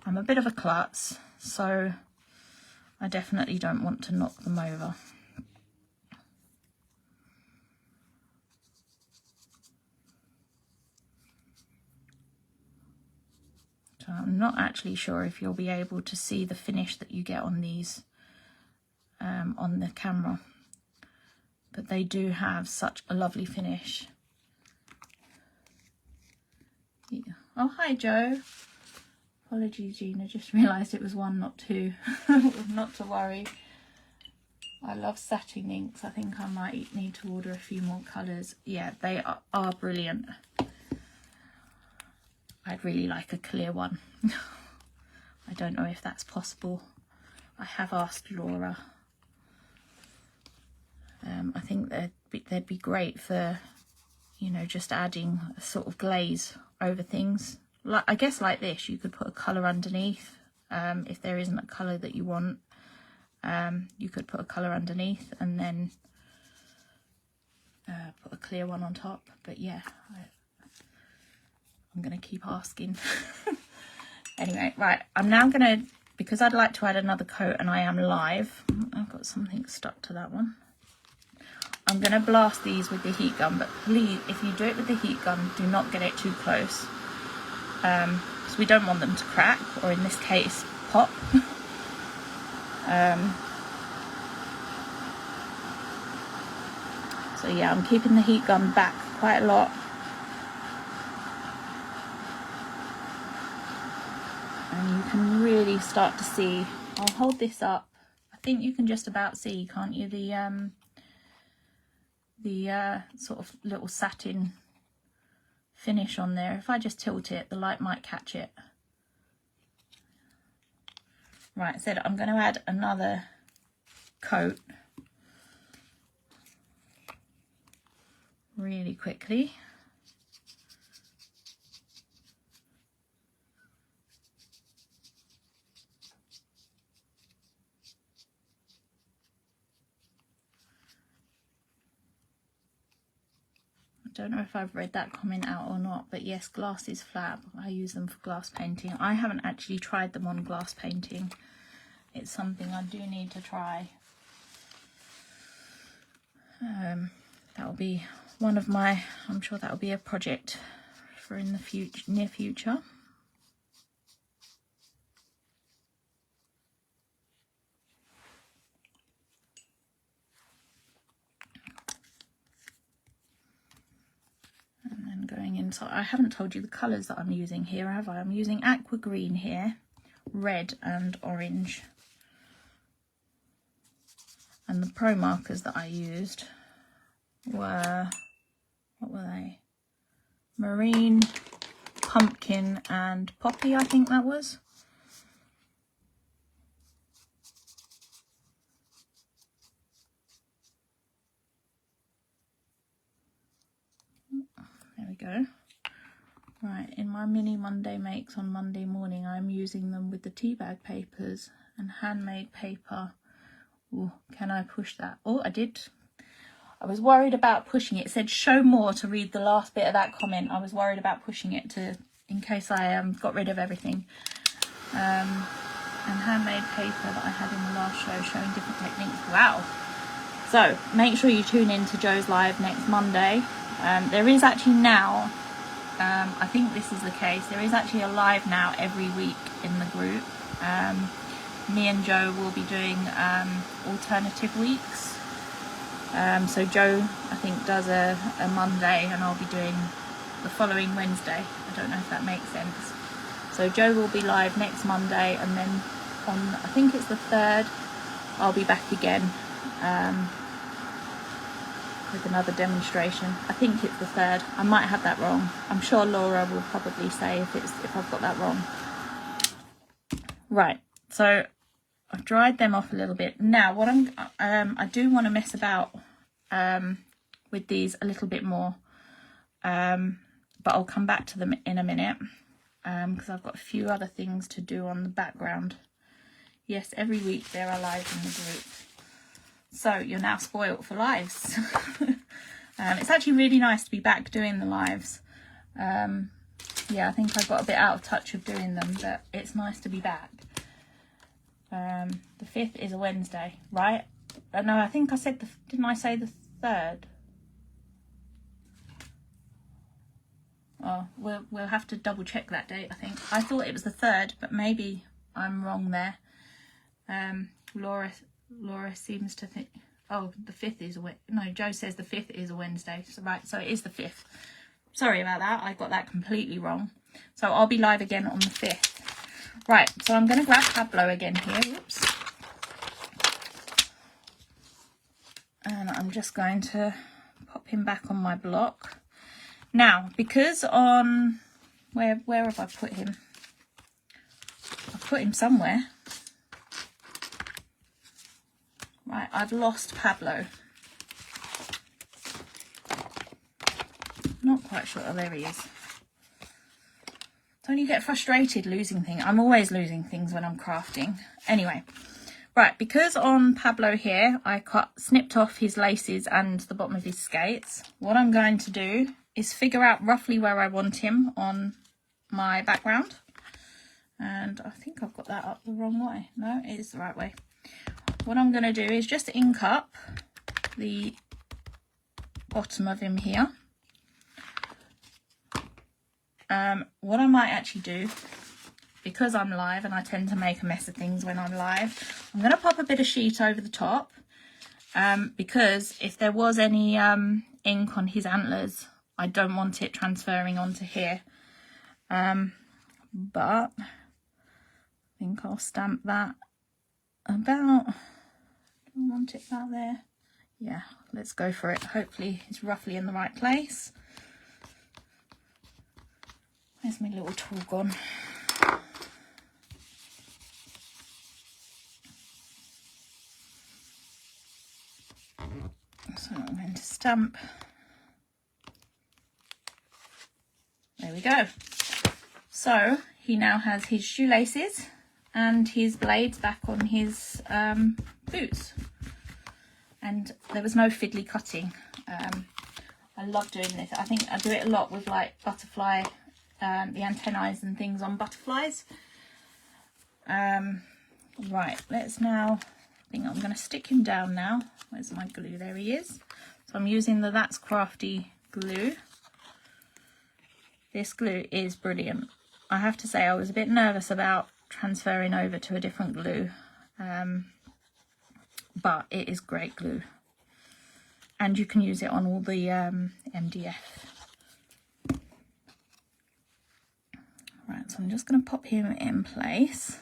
a bit of a klutz, so I definitely don't want to knock them over. So I'm not actually sure if you'll be able to see the finish that you get on these on the camera, but they do have such a lovely finish. Yeah. Oh, hi Joe. Apologies, Jean, I just realised it was 1, not 2. Not to worry. I love satin inks. I think I might need to order a few more colours. Yeah, they are brilliant. I'd really like a clear one. I don't know if that's possible. I have asked Laura. I think they'd be great for, you know, just adding a sort of glaze over things. Like, I guess like this, you could put a colour underneath. If there isn't a colour that you want, you could put a colour underneath and then put a clear one on top. But yeah, I'm going to keep asking. Anyway, right, I'm now going to, because I'd like to add another coat and I am live, I've got something stuck to that one. I'm going to blast these with the heat gun, but please, if you do it with the heat gun, do not get it too close. Because we don't want them to crack, or in this case, pop. So yeah, I'm keeping the heat gun back quite a lot. And you can really start to see I'll hold this up. I think you can just about see, can't you, the sort of little satin finish on there. If I just tilt it, the light might catch it. Right, so I'm going to add another coat really quickly. I don't know if I've read that comment out or not, but yes, glass is flat. I use them for glass painting. I haven't actually tried them on glass painting. It's something I do need to try. That will be one of my, I'm sure that will be a project for in the near future. And then going in, so I haven't told you the colours that I'm using here, have I? I'm using aqua green here, red and orange. And the pro markers that I used were, what were they? Marine, pumpkin and poppy, I think that was. There we go. Right, in my mini Monday makes on Monday morning, I'm using them with the tea bag papers and handmade paper. Ooh, can I push that? Oh, I did. I was worried about pushing it. It said show more to read the last bit of that comment. I was worried about pushing it in case I got rid of everything. And handmade paper that I had in the last show showing different techniques. Wow. So make sure you tune in to Joe's live next Monday. There is actually now, I think this is the case, there is actually a live now every week in the group. Me and Joe will be doing alternative weeks. So Joe, I think, does a Monday and I'll be doing the following Wednesday. I don't know if that makes sense. So Joe will be live next Monday, and then on, I think it's the 3rd, I'll be back again with another demonstration. I think it's the 3rd. I might have that wrong. I'm sure Laura will probably say if I've got that wrong. Right, so I've dried them off a little bit. Now, what I do want to mess about with these a little bit more, but I'll come back to them in a minute because I've got a few other things to do on the background. Yes, every week there are lives in the group, so you're now spoilt for lives. It's actually really nice to be back doing the lives. Yeah, I think I got a bit out of touch of doing them, but it's nice to be back. The 5th is a Wednesday, right? No, I think I said didn't I say the 3rd? Oh, we'll have to double check that date. I think I thought it was the 3rd, but maybe I'm wrong there. Laura seems to think, oh, the 5th is no, Joe says the 5th is a Wednesday. So right, so it is the 5th. Sorry about that, I got that completely wrong. So I'll be live again on the 5th. Right, so I'm going to grab Pablo again here. Whoops. And I'm just going to pop him back on my block. Now, because on... Where have I put him? I've put him somewhere. Right, I've lost Pablo. Not quite sure. Oh, there he is. Don't you get frustrated losing things? I'm always losing things when I'm crafting. Anyway, right, because on Pablo here, I snipped off his laces and the bottom of his skates. What I'm going to do is figure out roughly where I want him on my background. And I think I've got that up the wrong way. No, it is the right way. What I'm going to do is just ink up the bottom of him here. What I might actually do, because I'm live and I tend to make a mess of things when I'm live, I'm going to pop a bit of sheet over the top, because if there was any ink on his antlers, I don't want it transferring onto here. But I think I'll stamp that about, do I want it about there? Yeah, let's go for it. Hopefully it's roughly in the right place. Where's my little tool gone? So I'm going to stamp. There we go. So he now has his shoelaces and his blades back on his boots. And there was no fiddly cutting. I love doing this. I think I do it a lot with like butterfly, the antennae and things on butterflies. Right, let's now, I think I'm going to stick him down now. Where's my glue? There he is. So I'm using the That's Crafty glue. This glue is brilliant. I have to say I was a bit nervous about transferring over to a different glue, but it is great glue. And you can use it on all the MDF. Right, so I'm just going to pop him in place.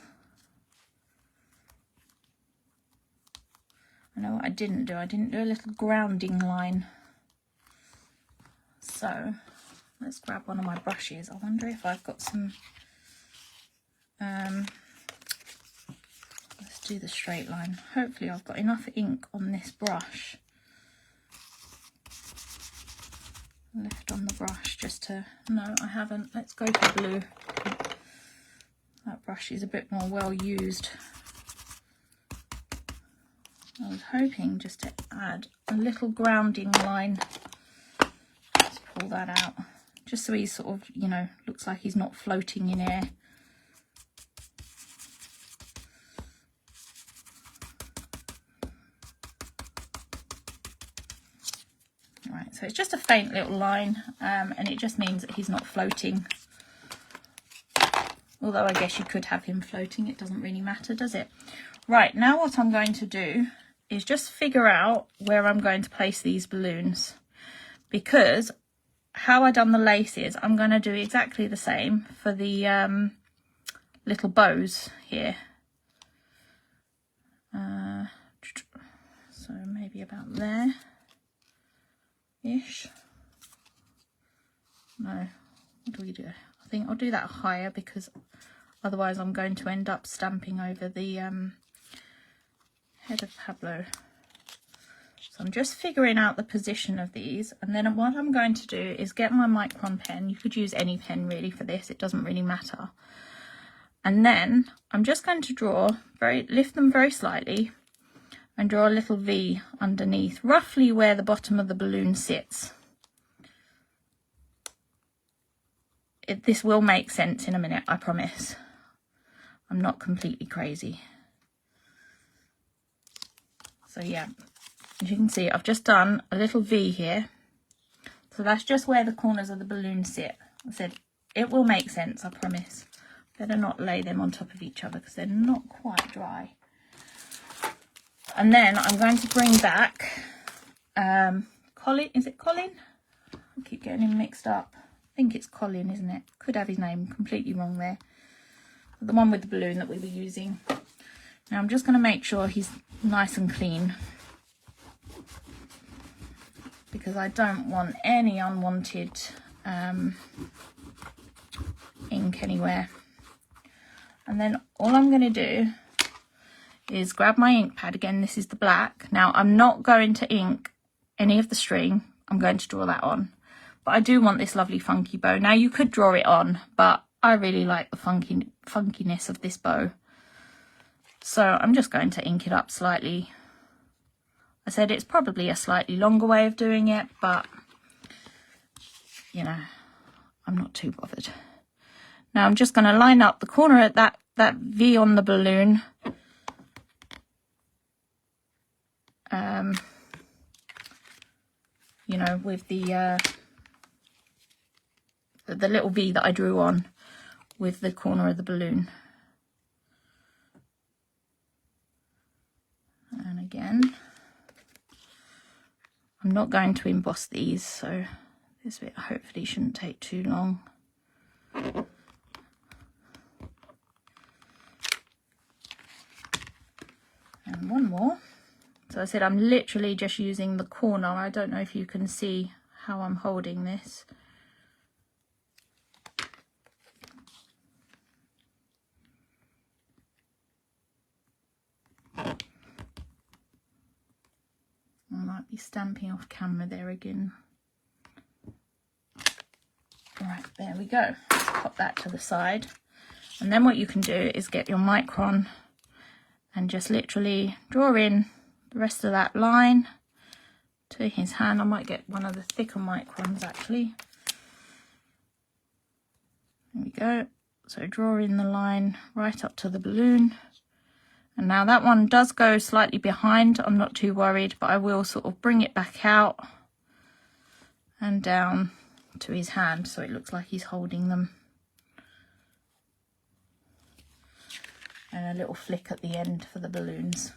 I know what I didn't do. I didn't do a little grounding line. So let's grab one of my brushes. I wonder if I've got some, let's do the straight line. Hopefully I've got enough ink on this brush, left on the brush just to, no I haven't. Let's go for blue. That brush is a bit more well used. I was hoping just to add a little grounding line. Let's pull that out. Just so he sort of, you know, looks like he's not floating in air. Right, so it's just a faint little line, and it just means that he's not floating. Although I guess you could have him floating, it doesn't really matter, does it? Right, now what I'm going to do is just figure out where I'm going to place these balloons, because how I done the laces, I'm going to do exactly the same for the little bows here. So maybe about there ish. No, what do we do? I think I'll do that higher, because otherwise I'm going to end up stamping over the head of Pablo. So I'm just figuring out the position of these, and then what I'm going to do is get my micron pen. You could use any pen really for this, it doesn't really matter. And then I'm just going to draw, lift them very slightly and draw a little V underneath, roughly where the bottom of the balloon sits. This will make sense in a minute, I promise. I'm not completely crazy. So yeah, as you can see, I've just done a little V here. So that's just where the corners of the balloon sit. I said, it will make sense, I promise. Better not lay them on top of each other because they're not quite dry. And then I'm going to bring back Colin, is it Colin? I keep getting him mixed up. I think it's Colin, isn't it? Could have his name completely wrong there. But the one with the balloon that we were using. Now I'm just going to make sure he's nice and clean, because I don't want any unwanted ink anywhere. And then all I'm going to do is grab my ink pad. Again, this is the black. Now I'm not going to ink any of the string. I'm going to draw that on. But I do want this lovely funky bow. Now you could draw it on, but I really like the funkiness of this bow. So I'm just going to ink it up slightly. I said it's probably a slightly longer way of doing it, but you know, I'm not too bothered. Now I'm just going to line up the corner at that V on the balloon. You know, with the little V that I drew on with the corner of the balloon. And again, I'm not going to emboss these, so this bit hopefully shouldn't take too long. So I said I'm literally just using the corner. I don't know if you can see how I'm holding this. I might be stamping off camera there again. Right, there we go. Let's pop that to the side. And then what you can do is get your micron and just literally draw in the rest of that line to his hand. I might get one of the thicker microns actually. There we go. So draw in the line right up to the balloon. And now that one does go slightly behind. I'm not too worried, but I will sort of bring it back out and down to his hand so it looks like he's holding them. And a little flick at the end for the balloons.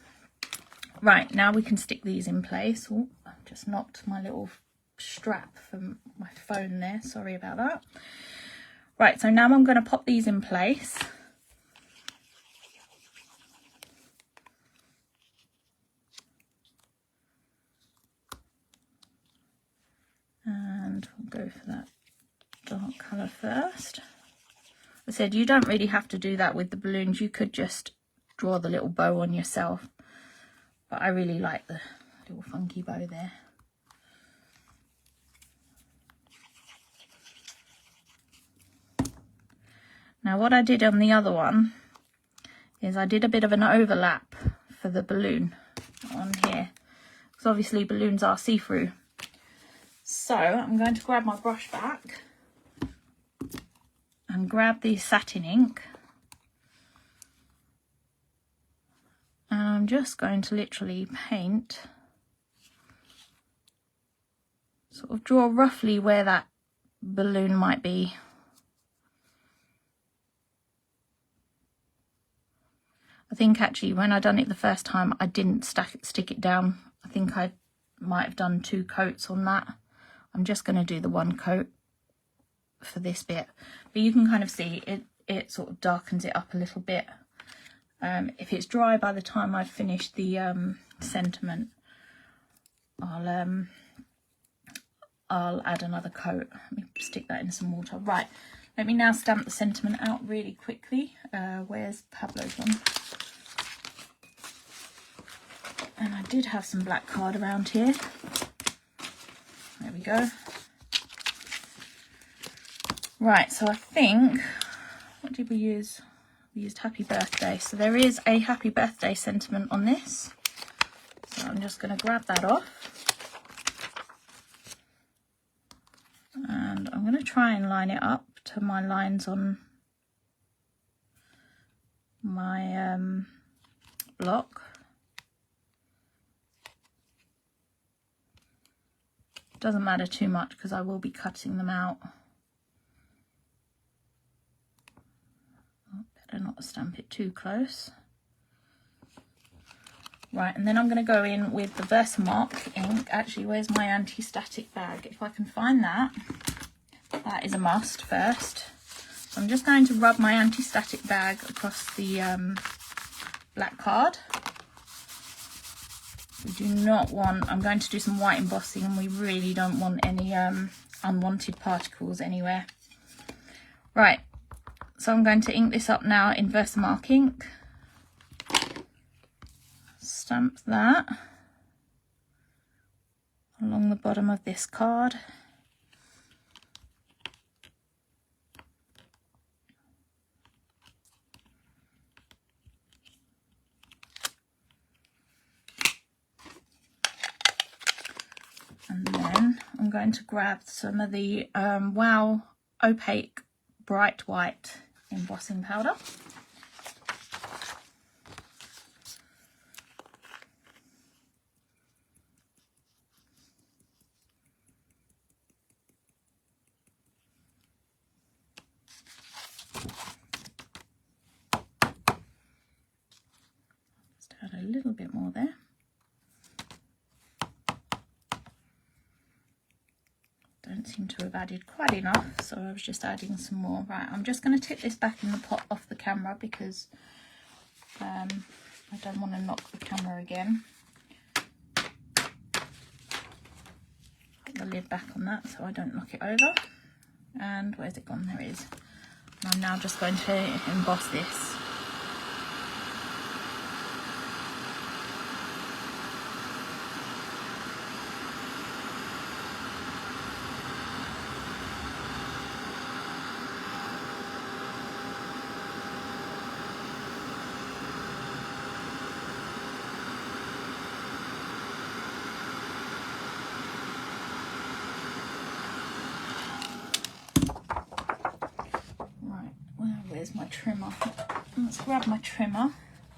Right, now we can stick these in place. Oh, I've just knocked my little strap from my phone there. Sorry about that. Right, so now I'm going to pop these in place. And we'll go for that dark colour first. I said you don't really have to do that with the balloons. You could just draw the little bow on yourself. But I really like the little funky bow there. Now what I did on the other one is I did a bit of an overlap for the balloon on here. Because obviously balloons are see-through. So I'm going to grab my brush back and grab the satin ink. And I'm just going to literally paint, sort of draw roughly where that balloon might be. I think actually when I done it the first time I didn't stick it down. I think I might have done 2 coats on that. I'm just going to do the 1 coat for this bit, but you can kind of see it sort of darkens it up a little bit. If it's dry by the time I've finished the sentiment, I'll add another coat. Let me stick that in some water. Right, let me now stamp the sentiment out really quickly. Where's Pablo's one? And I did have some black card around here. There we go. Right, so I think, what did we use? We used happy birthday. So there is a happy birthday sentiment on this. So I'm just going to grab that off. And I'm going to try and line it up to my lines on my block. Doesn't matter too much because I will be cutting them out. Better not stamp it too close. Right, and then I'm going to go in with the Versamark ink. Actually, where's my anti-static bag? If I can find that. That is a must first. So I'm just going to rub my anti-static bag across the black card. We do not want, I'm going to do some white embossing and we really don't want any unwanted particles anywhere. Right, so I'm going to ink this up now in Versamark ink. Stamp that along the bottom of this card. And then I'm going to grab some of the Wow Opaque Bright White embossing powder. Just add a little bit more there. Don't seem to have added quite enough, so I was just adding some more. Right, I'm just going to tip this back in the pot off the camera because I don't want to knock the camera again. lid back on that so I don't knock it over. And where's it gone? There it is. And I'm now just going to emboss this. Where's my trimmer? Let's grab my trimmer.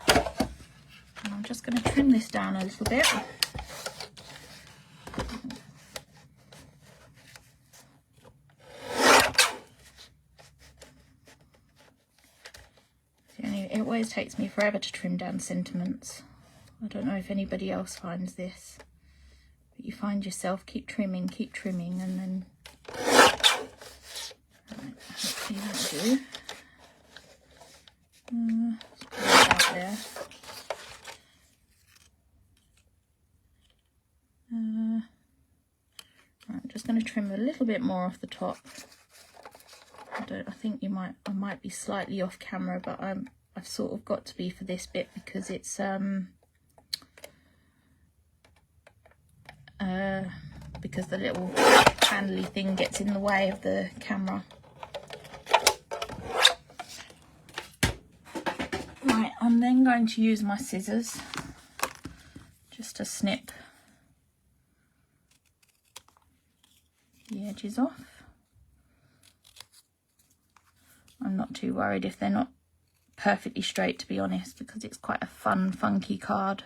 And I'm just going to trim this down a little bit. It always takes me forever to trim down sentiments. I don't know if anybody else finds this, but you find yourself keep trimming, and then right, hopefully that'll do. Let's put it out there. Right, I'm just going to trim a little bit more off the top. I think I might be slightly off camera, but I've sort of got to be for this bit because it's because the little handly thing gets in the way of the camera. Right, I'm then going to use my scissors just to snip the edges off. I'm not too worried if they're not perfectly straight, to be honest, because it's quite a fun, funky card.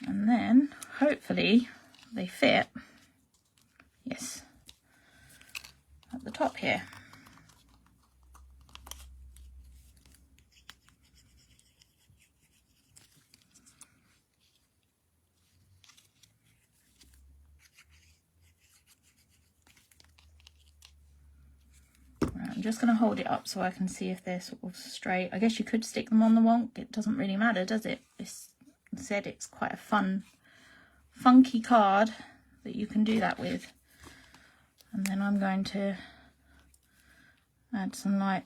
And then, hopefully, they fit. Yes. At the top here. I'm just going to hold it up so I can see if they're sort of straight. I guess you could stick them on the wonk. It doesn't really matter, does it? It's said it's quite a fun, funky card that you can do that with. And then I'm going to add some light,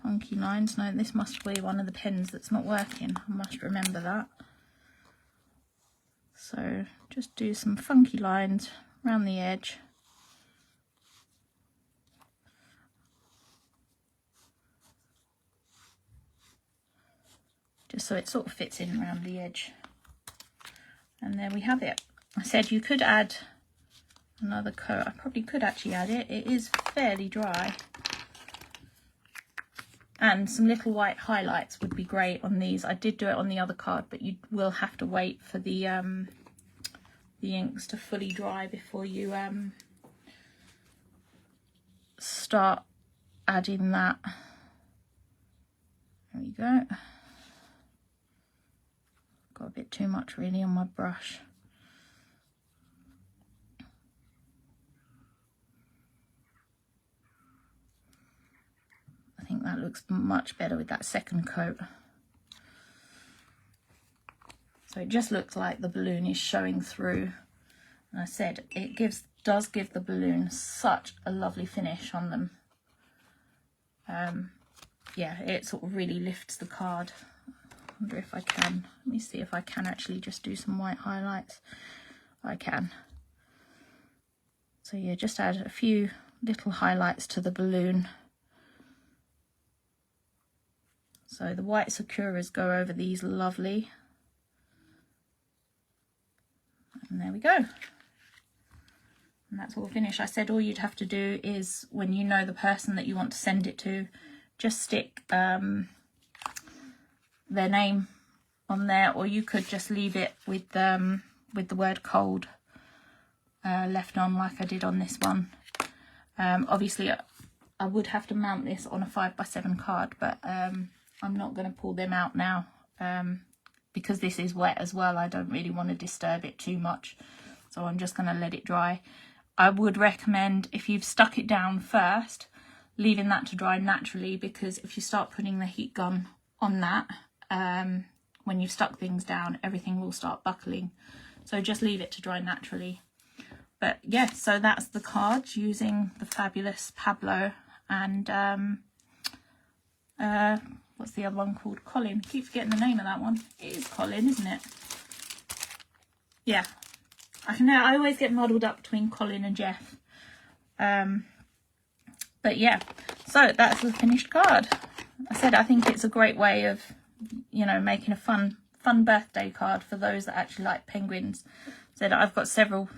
funky lines. No, this must be one of the pens that's not working. I must remember that. So just do some funky lines around the edge. Just so it sort of fits in around the edge. And there we have it. I said you could add another coat. I probably could actually add it. It is fairly dry. And some little white highlights would be great on these. I did do it on the other card, but you will have to wait for the inks to fully dry before you start adding that. There we go. Got a bit too much really on my brush. I think that looks much better with that second coat. So it just looks like the balloon is showing through. And I said it does give the balloon such a lovely finish on them. Yeah, it sort of really lifts the card. I wonder if I can. Let me see if I can actually just do some white highlights. I can. So yeah, just add a few little highlights to the balloon. So the white Sakuras go over these lovely. And there we go. And that's all finished. I said all you'd have to do is, when you know the person that you want to send it to, just stick their name on there, or you could just leave it with the word cold left on, like I did on this one. Obviously I would have to mount this on a 5x7 card, but I'm not going to pull them out now because this is wet as well. I don't really want to disturb it too much, so I'm just going to let it dry. I would recommend, if you've stuck it down first, leaving that to dry naturally, because if you start putting the heat gun on that, when you've stuck things down, everything will start buckling. So just leave it to dry naturally. But yeah, so that's the cards using the fabulous Pablo and what's the other one called? Colin. I keep forgetting the name of that one. It is Colin, isn't it? Yeah. I always get muddled up between Colin and Jeff. But yeah, so that's the finished card. I said I think it's a great way of, you know, making a fun birthday card for those that actually like penguins. So that I've got several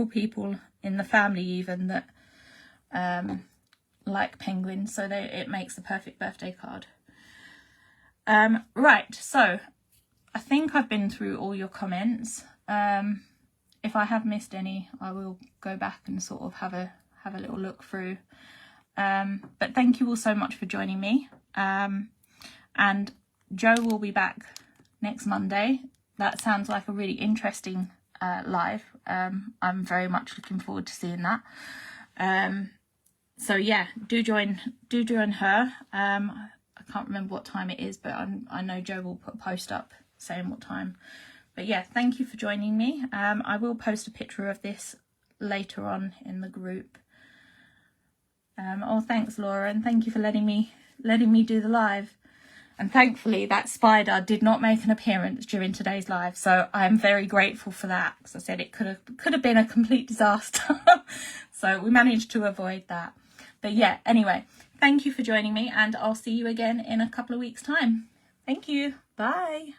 people in the family even that like penguins, so it makes the perfect birthday card. Right, so I think I've been through all your comments. If I have missed any, I will go back and sort of have a little look through. But thank you all so much for joining me. And Joe will be back next Monday. That sounds like a really interesting live. I'm very much looking forward to seeing that. So yeah, do join her. I can't remember what time it is, but I know Joe will put a post up saying what time. But yeah, thank you for joining me. I will post a picture of this later on in the group. Oh, thanks, Laura, and thank you for letting me do the live. And thankfully, that spider did not make an appearance during today's live, so I'm very grateful for that. Because I said it could have been a complete disaster, so we managed to avoid that. But yeah, anyway, thank you for joining me, and I'll see you again in a couple of weeks' time. Thank you. Bye.